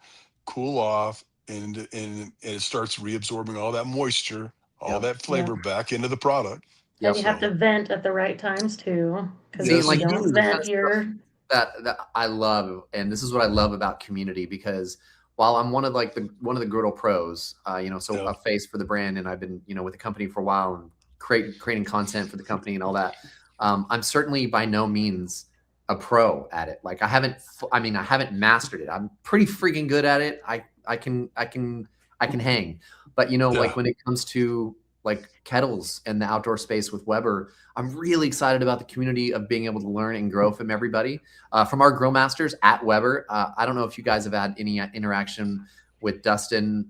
Speaker 3: cool off, and it starts reabsorbing all that moisture, all that flavor back into the product.
Speaker 2: And you have to vent at the right times too, because if you don't vent here.
Speaker 8: That I love, and this is what I love about community, because while I'm one of the Griddle pros, a face for the brand, and I've been with the company for a while and creating content for the company and all that. I'm certainly by no means a pro at it. Like I haven't mastered it. I'm pretty freaking good at it. I can hang, but like when it comes to like kettles and the outdoor space with Weber, I'm really excited about the community of being able to learn and grow from everybody, from our grill masters at Weber. I don't know if you guys have had any interaction with Dustin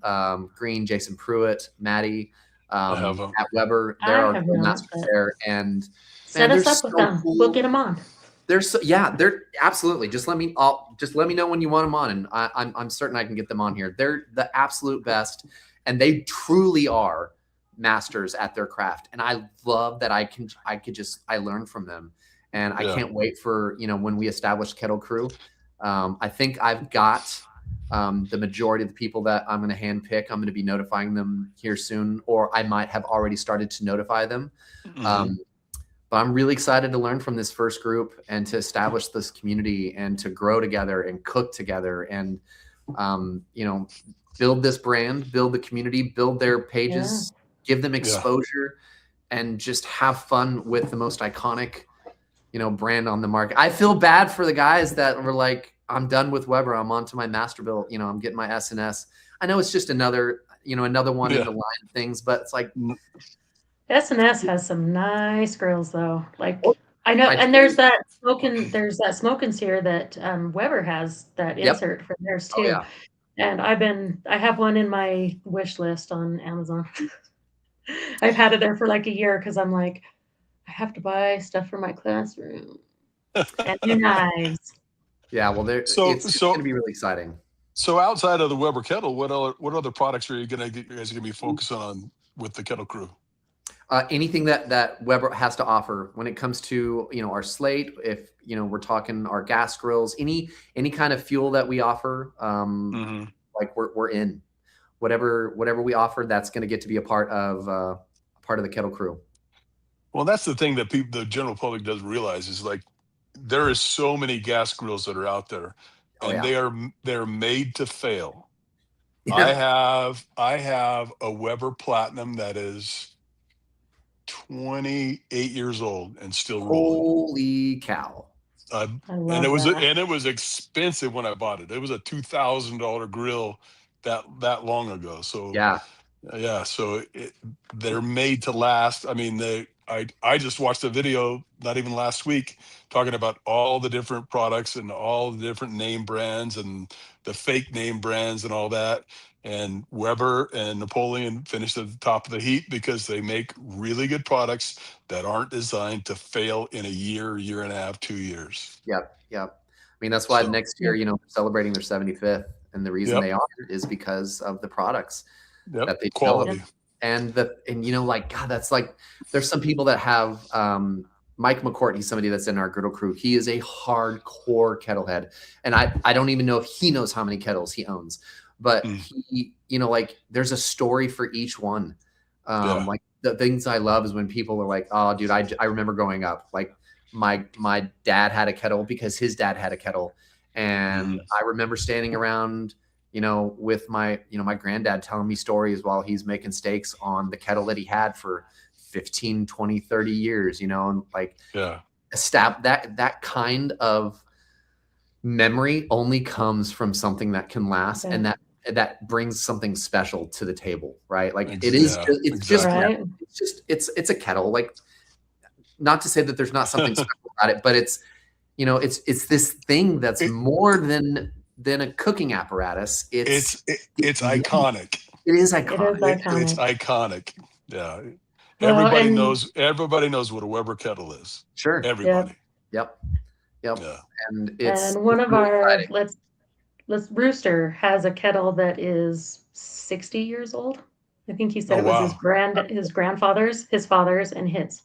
Speaker 8: Green, Jason Pruitt, Maddie at Weber. There are grill masters there, and
Speaker 2: set us up with them. Cool. We'll get them on.
Speaker 8: They're absolutely. Just let me know when you want them on, and I'm certain I can get them on here. They're the absolute best, and they truly are masters at their craft, and I love that I learn from them, and I can't wait for when we establish Kettle Crew. I think I've got the majority of the people that I'm going to handpick. I'm going to be notifying them here soon, or I might have already started to notify them. But I'm really excited to learn from this first group and to establish this community and to grow together and cook together and build this brand, build the community, build their pages. Give them exposure and just have fun with the most iconic, brand on the market. I feel bad for the guys that were like, I'm done with Weber. I'm on to my Masterbuilt. I'm getting my S&S. I know it's just another one in the line of things, but it's like
Speaker 2: S&S has some nice grills though. Like I know, and there's that smoking sear that Weber has that insert for theirs too. Oh, yeah. And I have one in my wish list on Amazon. I've had it there for like a year because I'm like, I have to buy stuff for my classroom and new knives.
Speaker 8: Yeah, well, it's going to be really exciting.
Speaker 3: So outside of the Weber kettle, what other products are you guys going to be focusing on with the Kettle Crew?
Speaker 8: Anything that Weber has to offer when it comes to our slate. If we're talking our gas grills, any kind of fuel that we offer, like we're in. Whatever we offer, that's going to get to be a part of the Kettle Crew.
Speaker 3: Well, that's the thing that the general public doesn't realize is like there is so many gas grills that are out there, and they're made to fail. Yeah. I have a Weber Platinum that is 28 years old and still rolling.
Speaker 8: Holy cow!
Speaker 3: And it was expensive when I bought it. It was a $2,000 grill that long ago. So so they're made to last. I mean, I just watched a video not even last week talking about all the different products and all the different name brands and the fake name brands and all that. And Weber and Napoleon finished at the top of the heap because they make really good products that aren't designed to fail in a year and a half, 2 years.
Speaker 8: Yep. I mean, that's why next year, they're celebrating their 75th. And the reason they are is because of the products that they
Speaker 3: quality.
Speaker 8: And God, that's like, there's some people that have, Mike McCourt, he's somebody that's in our Griddle Crew. He is a hardcore kettle head. And I don't even know if he knows how many kettles he owns, but he, there's a story for each one. Like the things I love is when people are like, oh dude, I remember growing up, like my dad had a kettle because his dad had a kettle. And I remember standing around, with my granddad telling me stories while he's making steaks on the kettle that he had for 15, 20, 30 years, and like that kind of memory only comes from something that can last and that that brings something special to the table, right? Like
Speaker 3: Ex-
Speaker 8: it is,
Speaker 3: yeah,
Speaker 8: it's
Speaker 3: exactly.
Speaker 8: just, it's a kettle. Like, not to say that there's not something special about it, but it's, you know, it's this thing that's more than a cooking apparatus.
Speaker 3: It's iconic.
Speaker 8: It is
Speaker 2: It is
Speaker 8: iconic.
Speaker 2: iconic.
Speaker 3: It's iconic. Yeah.
Speaker 2: Well,
Speaker 3: Everybody
Speaker 2: and
Speaker 3: knows what a Weber kettle is.
Speaker 8: Sure.
Speaker 3: Everybody.
Speaker 8: Yep.
Speaker 3: Yeah.
Speaker 8: And it's
Speaker 2: and one
Speaker 8: it's
Speaker 2: of
Speaker 8: really
Speaker 2: our
Speaker 8: exciting.
Speaker 2: let's Rooster has a kettle that is 60 years old. I think he said
Speaker 3: Oh,
Speaker 2: it was
Speaker 3: wow.
Speaker 2: his grandfather's, his father's, and his.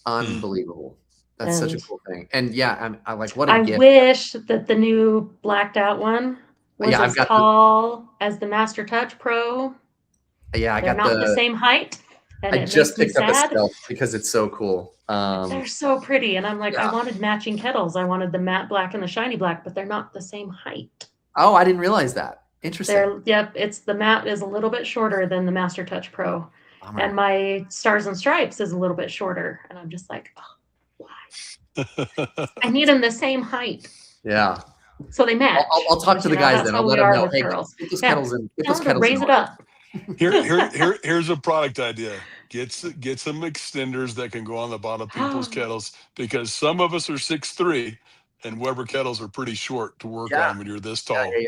Speaker 8: Unbelievable. That's such a
Speaker 2: And
Speaker 8: cool thing. And yeah, I like, what a
Speaker 2: I
Speaker 8: gift.
Speaker 2: wish that the new blacked out one was
Speaker 8: Yeah, I've
Speaker 2: as
Speaker 8: got
Speaker 2: tall as the Master Touch Pro.
Speaker 8: Yeah, I
Speaker 2: They're
Speaker 8: got
Speaker 2: not the same height, and
Speaker 8: I
Speaker 2: it
Speaker 8: just
Speaker 2: makes me
Speaker 8: picked up a
Speaker 2: sad.
Speaker 8: stealth because it's so cool.
Speaker 2: They're so pretty, and I'm like, I
Speaker 8: Yeah.
Speaker 2: wanted matching kettles. I wanted the matte black and the shiny black, but they're not the same height.
Speaker 8: Oh, I didn't realize that. Interesting.
Speaker 2: It's the matte is a little bit shorter than the Master Touch Pro,
Speaker 8: Bummer.
Speaker 2: and my Stars and Stripes is a little bit shorter, and I'm just like, oh, why? I need them the same height,
Speaker 8: Yeah.
Speaker 2: so they match.
Speaker 8: I'll talk to the guys then. I'll let them know. Hey, get those kettles in. Get those kettles
Speaker 2: raise
Speaker 8: in
Speaker 2: it up.
Speaker 3: Here's a product idea. Get some extenders that can go on the bottom of people's kettles, because some of us are 6'3", and Weber kettles are pretty short to work on when you're this tall.
Speaker 8: Yeah.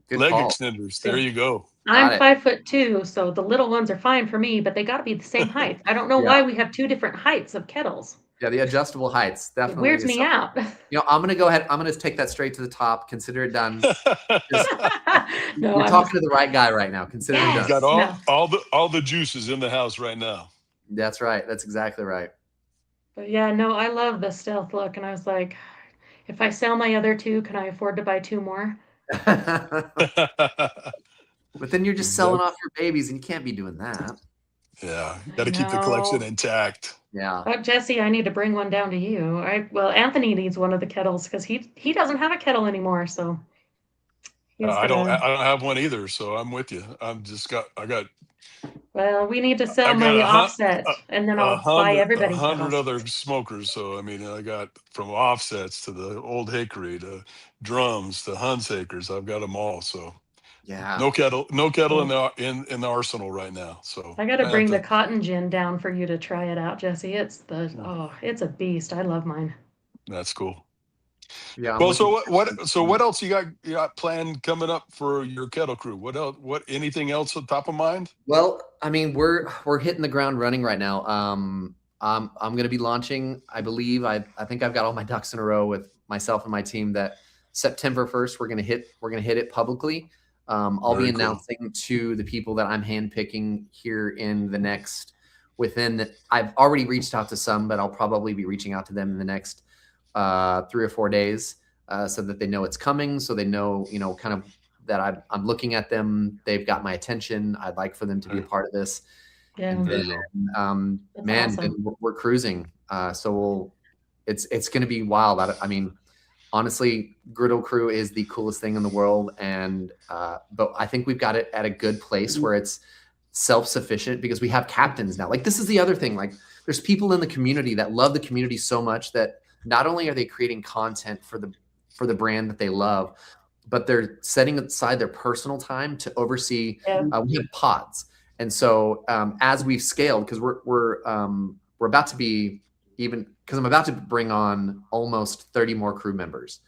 Speaker 8: Good
Speaker 3: Leg
Speaker 8: call.
Speaker 3: extenders. There you go.
Speaker 2: I'm 5'2", so the little ones are fine for me, but they got to be the same height. I don't know why we have two different heights of kettles.
Speaker 8: Yeah, the adjustable heights definitely.
Speaker 2: It weirds me out.
Speaker 8: You know, I'm gonna go ahead. I'm gonna take that straight to the top. Consider it done.
Speaker 2: No,
Speaker 8: you're talking to the right guy right now. Consider it done.
Speaker 3: Got all the juices in the house right now.
Speaker 8: That's right. That's exactly right.
Speaker 2: But yeah, no, I love the stealth look, and I was like, if I sell my other two, can I afford to buy two more?
Speaker 8: But then you're just selling off your babies, and you can't be doing that.
Speaker 3: Yeah, got to keep the collection intact.
Speaker 8: Yeah.
Speaker 2: But Jesse, I need to bring one down to you. Well, Anthony needs one of the kettles because he doesn't have a kettle anymore. So
Speaker 3: I don't have one either. So I'm with you. I got.
Speaker 2: Well, we need to sell my offset, and then I'll buy everybody's
Speaker 3: 100 other smokers. So I mean, I got from offsets to the Old Hickory to drums to Huntsakers. I've got them all. So
Speaker 8: yeah,
Speaker 3: no kettle in the arsenal right now. So
Speaker 2: I got to bring the cotton gin down for you to try it out, Jesse. It's it's a beast. I love mine.
Speaker 3: That's cool.
Speaker 8: Yeah.
Speaker 3: Well, so what else you got planned coming up for your Kettle Crew? What else? Anything else on top of mind?
Speaker 8: Well, I mean, we're hitting the ground running right now. I'm going to be launching. I believe I think I've got all my ducks in a row with myself and my team that September 1st we're going to hit it publicly. I'll be announcing to the people that I'm handpicking here in the next I've already reached out to some, but I'll probably be reaching out to them in the next 3 or 4 days, so that they know it's coming. So they know, kind of that I'm looking at them. They've got my attention. I'd like for them to be a part of this.
Speaker 2: Yeah.
Speaker 8: And then, then we're cruising. So it's going to be wild. I mean, honestly, Griddle Crew is the coolest thing in the world. And, but I think we've got it at a good place where it's self-sufficient, because we have captains now. Like, this is the other thing. Like, there's people in the community that love the community so much that not only are they creating content for the brand that they love, but they're setting aside their personal time to oversee. We have pods. And so as we've scaled, because we're about to be because I'm about to bring on almost 30 more crew members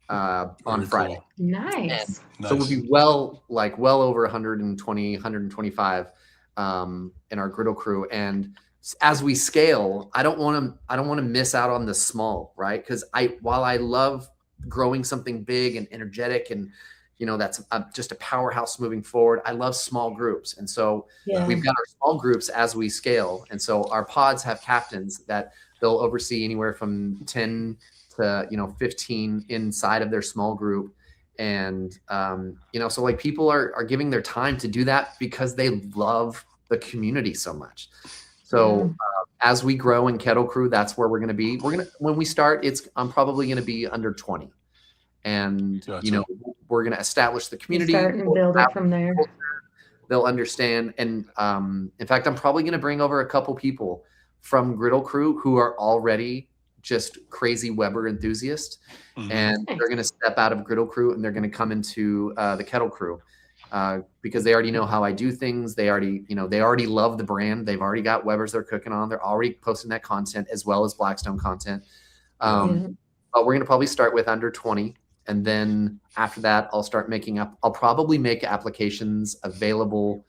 Speaker 8: on Friday.
Speaker 2: Cool. Nice.
Speaker 8: So we'll be well over 120, 125 in our Griddle Crew. And as we scale, I don't want to miss out on the small, right? Because while I love growing something big and energetic, and that's just a powerhouse moving forward, I love small groups. And so we've got our small groups as we scale. And so our pods have captains that they'll oversee anywhere from 10 to 15 inside of their small group. And so like people are giving their time to do that because they love the community so much. So as we grow in Kettle Crew, that's where we're going to be. When we start, I'm probably going to be under 20. And, we're going to establish the community.
Speaker 2: Start and build it from there.
Speaker 8: They'll understand. And in fact, I'm probably going to bring over a couple people from Griddle Crew who are already just crazy Weber enthusiast, and they're going to step out of Griddle Crew and they're going to come into the Kettle Crew because they already know how I do things. They already, they already love the brand. They've already got Webers they're cooking on. They're already posting that content as well as Blackstone content. But we're going to probably start with under 20. And then after that, I'll probably make applications available.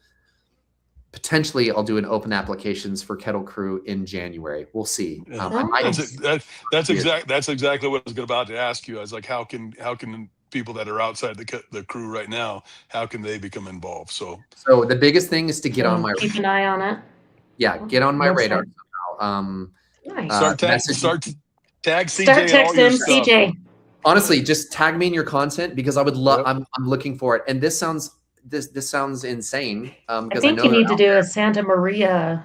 Speaker 8: Potentially, I'll do an open applications for Kettle Crew in January. We'll see.
Speaker 3: That's exactly what I was about to ask you. I was like, how can people that are outside the crew right now, how can they become involved? So
Speaker 8: the biggest thing is to get on my
Speaker 2: keep an eye on it.
Speaker 8: Yeah, get on my radar somehow.
Speaker 3: Nice. Start tag CJ.
Speaker 2: Start texting CJ.
Speaker 8: Honestly, just tag me in your content because I would love. I'm looking for it. And this sounds insane.
Speaker 2: I think you need to do a Santa Maria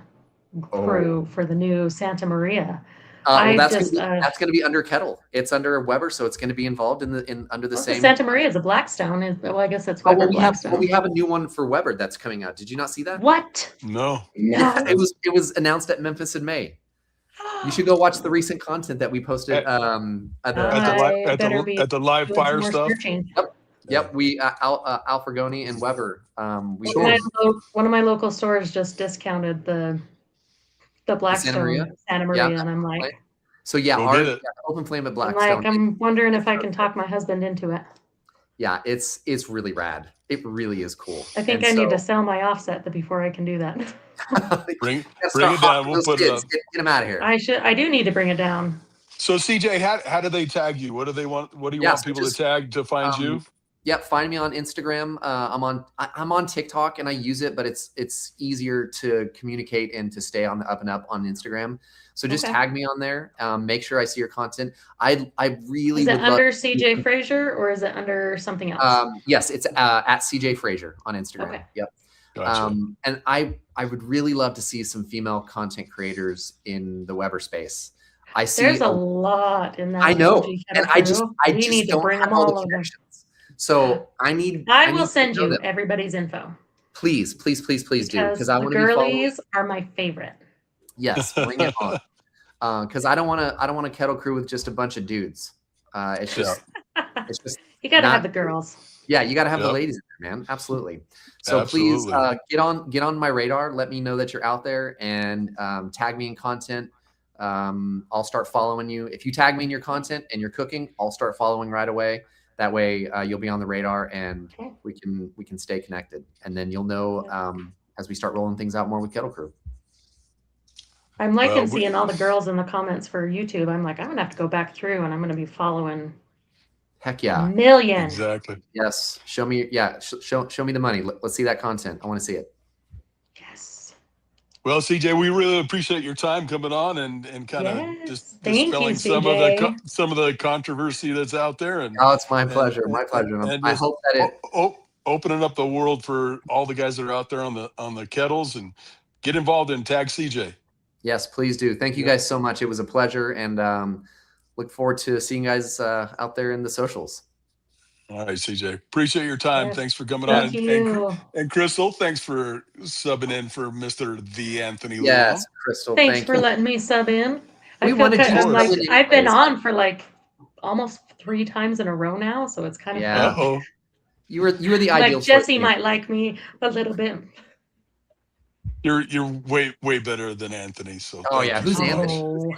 Speaker 2: crew for the new Santa Maria.
Speaker 8: That's going to be under Kettle. It's under Weber, so it's going to be involved under the same.
Speaker 2: Santa Maria is a Blackstone. Well, I guess it's Weber Blackstone.
Speaker 8: We have a new one for Weber that's coming out. Did you not see that?
Speaker 2: What?
Speaker 3: No.
Speaker 8: Yeah, it was announced at Memphis in May. You should go watch the recent content that we posted at
Speaker 3: the live fire stuff.
Speaker 8: Yep. We Al Fragoni and Weber.
Speaker 2: One of my local stores just discounted the Blackstone Santa Maria, and I'm like,
Speaker 8: so Open Flame at Blackstone.
Speaker 2: I'm wondering if I can talk my husband into it.
Speaker 8: Yeah, it's really rad. It really is cool.
Speaker 2: I think I need to sell my offset before I can do that.
Speaker 3: bring it down. We'll put it up.
Speaker 8: Get them out of here.
Speaker 2: I do need to bring it down.
Speaker 3: So CJ, how do they tag you? What do they want? What do you want people to tag to find you?
Speaker 8: Yep, find me on Instagram. I'm on TikTok and I use it, but it's easier to communicate and to stay on the up and up on Instagram. So just tag me on there. Make sure I see your content. I really
Speaker 2: is it under CJ Frazier or is it under something else?
Speaker 8: Yes, it's at CJ Frazier on Instagram. Okay. Yep. Gotcha. And I would really love to see some female content creators in the Weber space. There's
Speaker 2: a lot in that.
Speaker 8: I know, and I just need to bring them all over. So I
Speaker 2: will send you everybody's info.
Speaker 8: Please do because I want to be
Speaker 2: girlies are my favorite.
Speaker 8: Yes, bring it on. Because I don't want a Kettle Crew with just a bunch of dudes. It's just
Speaker 2: you got to have the girls.
Speaker 8: Yeah, you got to have the ladies in there, man. Absolutely. So please get on my radar. Let me know that you're out there and tag me in content. I'll start following you. If you tag me in your content and you're cooking, I'll start following right away. That way you'll be on the radar and we can stay connected. And then you'll know as we start rolling things out more with Kettle Crew.
Speaker 2: I'm liking seeing all the girls in the comments for YouTube. I'm like, I'm gonna have to go back through and I'm gonna be following.
Speaker 8: Heck yeah.
Speaker 2: A million.
Speaker 3: Exactly.
Speaker 8: Yes. Show me. Yeah. Show me the money. Let's see that content. I want to see it.
Speaker 2: Yes.
Speaker 3: Well, CJ, we really appreciate your time coming on and kind of just dispelling some of the controversy that's out there. And
Speaker 8: it's my pleasure. My pleasure. And I hope that
Speaker 3: opening up the world for all the guys that are out there on the kettles and get involved and tag CJ.
Speaker 8: Yes, please do. Thank you guys so much. It was a pleasure, and look forward to seeing you guys out there in the socials.
Speaker 3: All right, CJ. Appreciate your time. Yes. Thanks for coming on. And Crystal, thanks for subbing in for Mr. The Anthony.
Speaker 8: Yes, Long. Crystal.
Speaker 2: Thanks for letting me sub in. I've been on for like almost 3 times in a row now, so it's kind of
Speaker 8: fun. You were the ideal.
Speaker 2: Like Jesse might like me a little bit.
Speaker 3: You're way better than Anthony. So
Speaker 8: who's Anthony?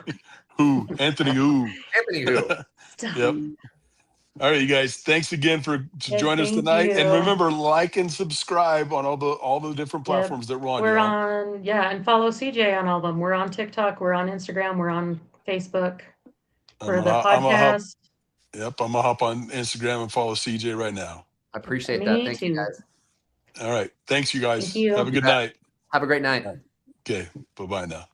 Speaker 3: Who? Anthony who?
Speaker 8: Anthony who?
Speaker 3: Yep. All right, you guys. Thanks again for joining us tonight. And remember, like and subscribe on all the different platforms that we're on.
Speaker 2: We're on, and follow CJ on all of them. We're on TikTok, we're on Instagram, we're on Facebook for the podcast.
Speaker 3: I'm gonna hop on Instagram and follow CJ right now.
Speaker 8: I appreciate that. Thank you guys.
Speaker 3: All right. Thanks, you guys.
Speaker 2: Thank you.
Speaker 3: Have a good night.
Speaker 8: Have a great night.
Speaker 3: Okay. Bye-bye now.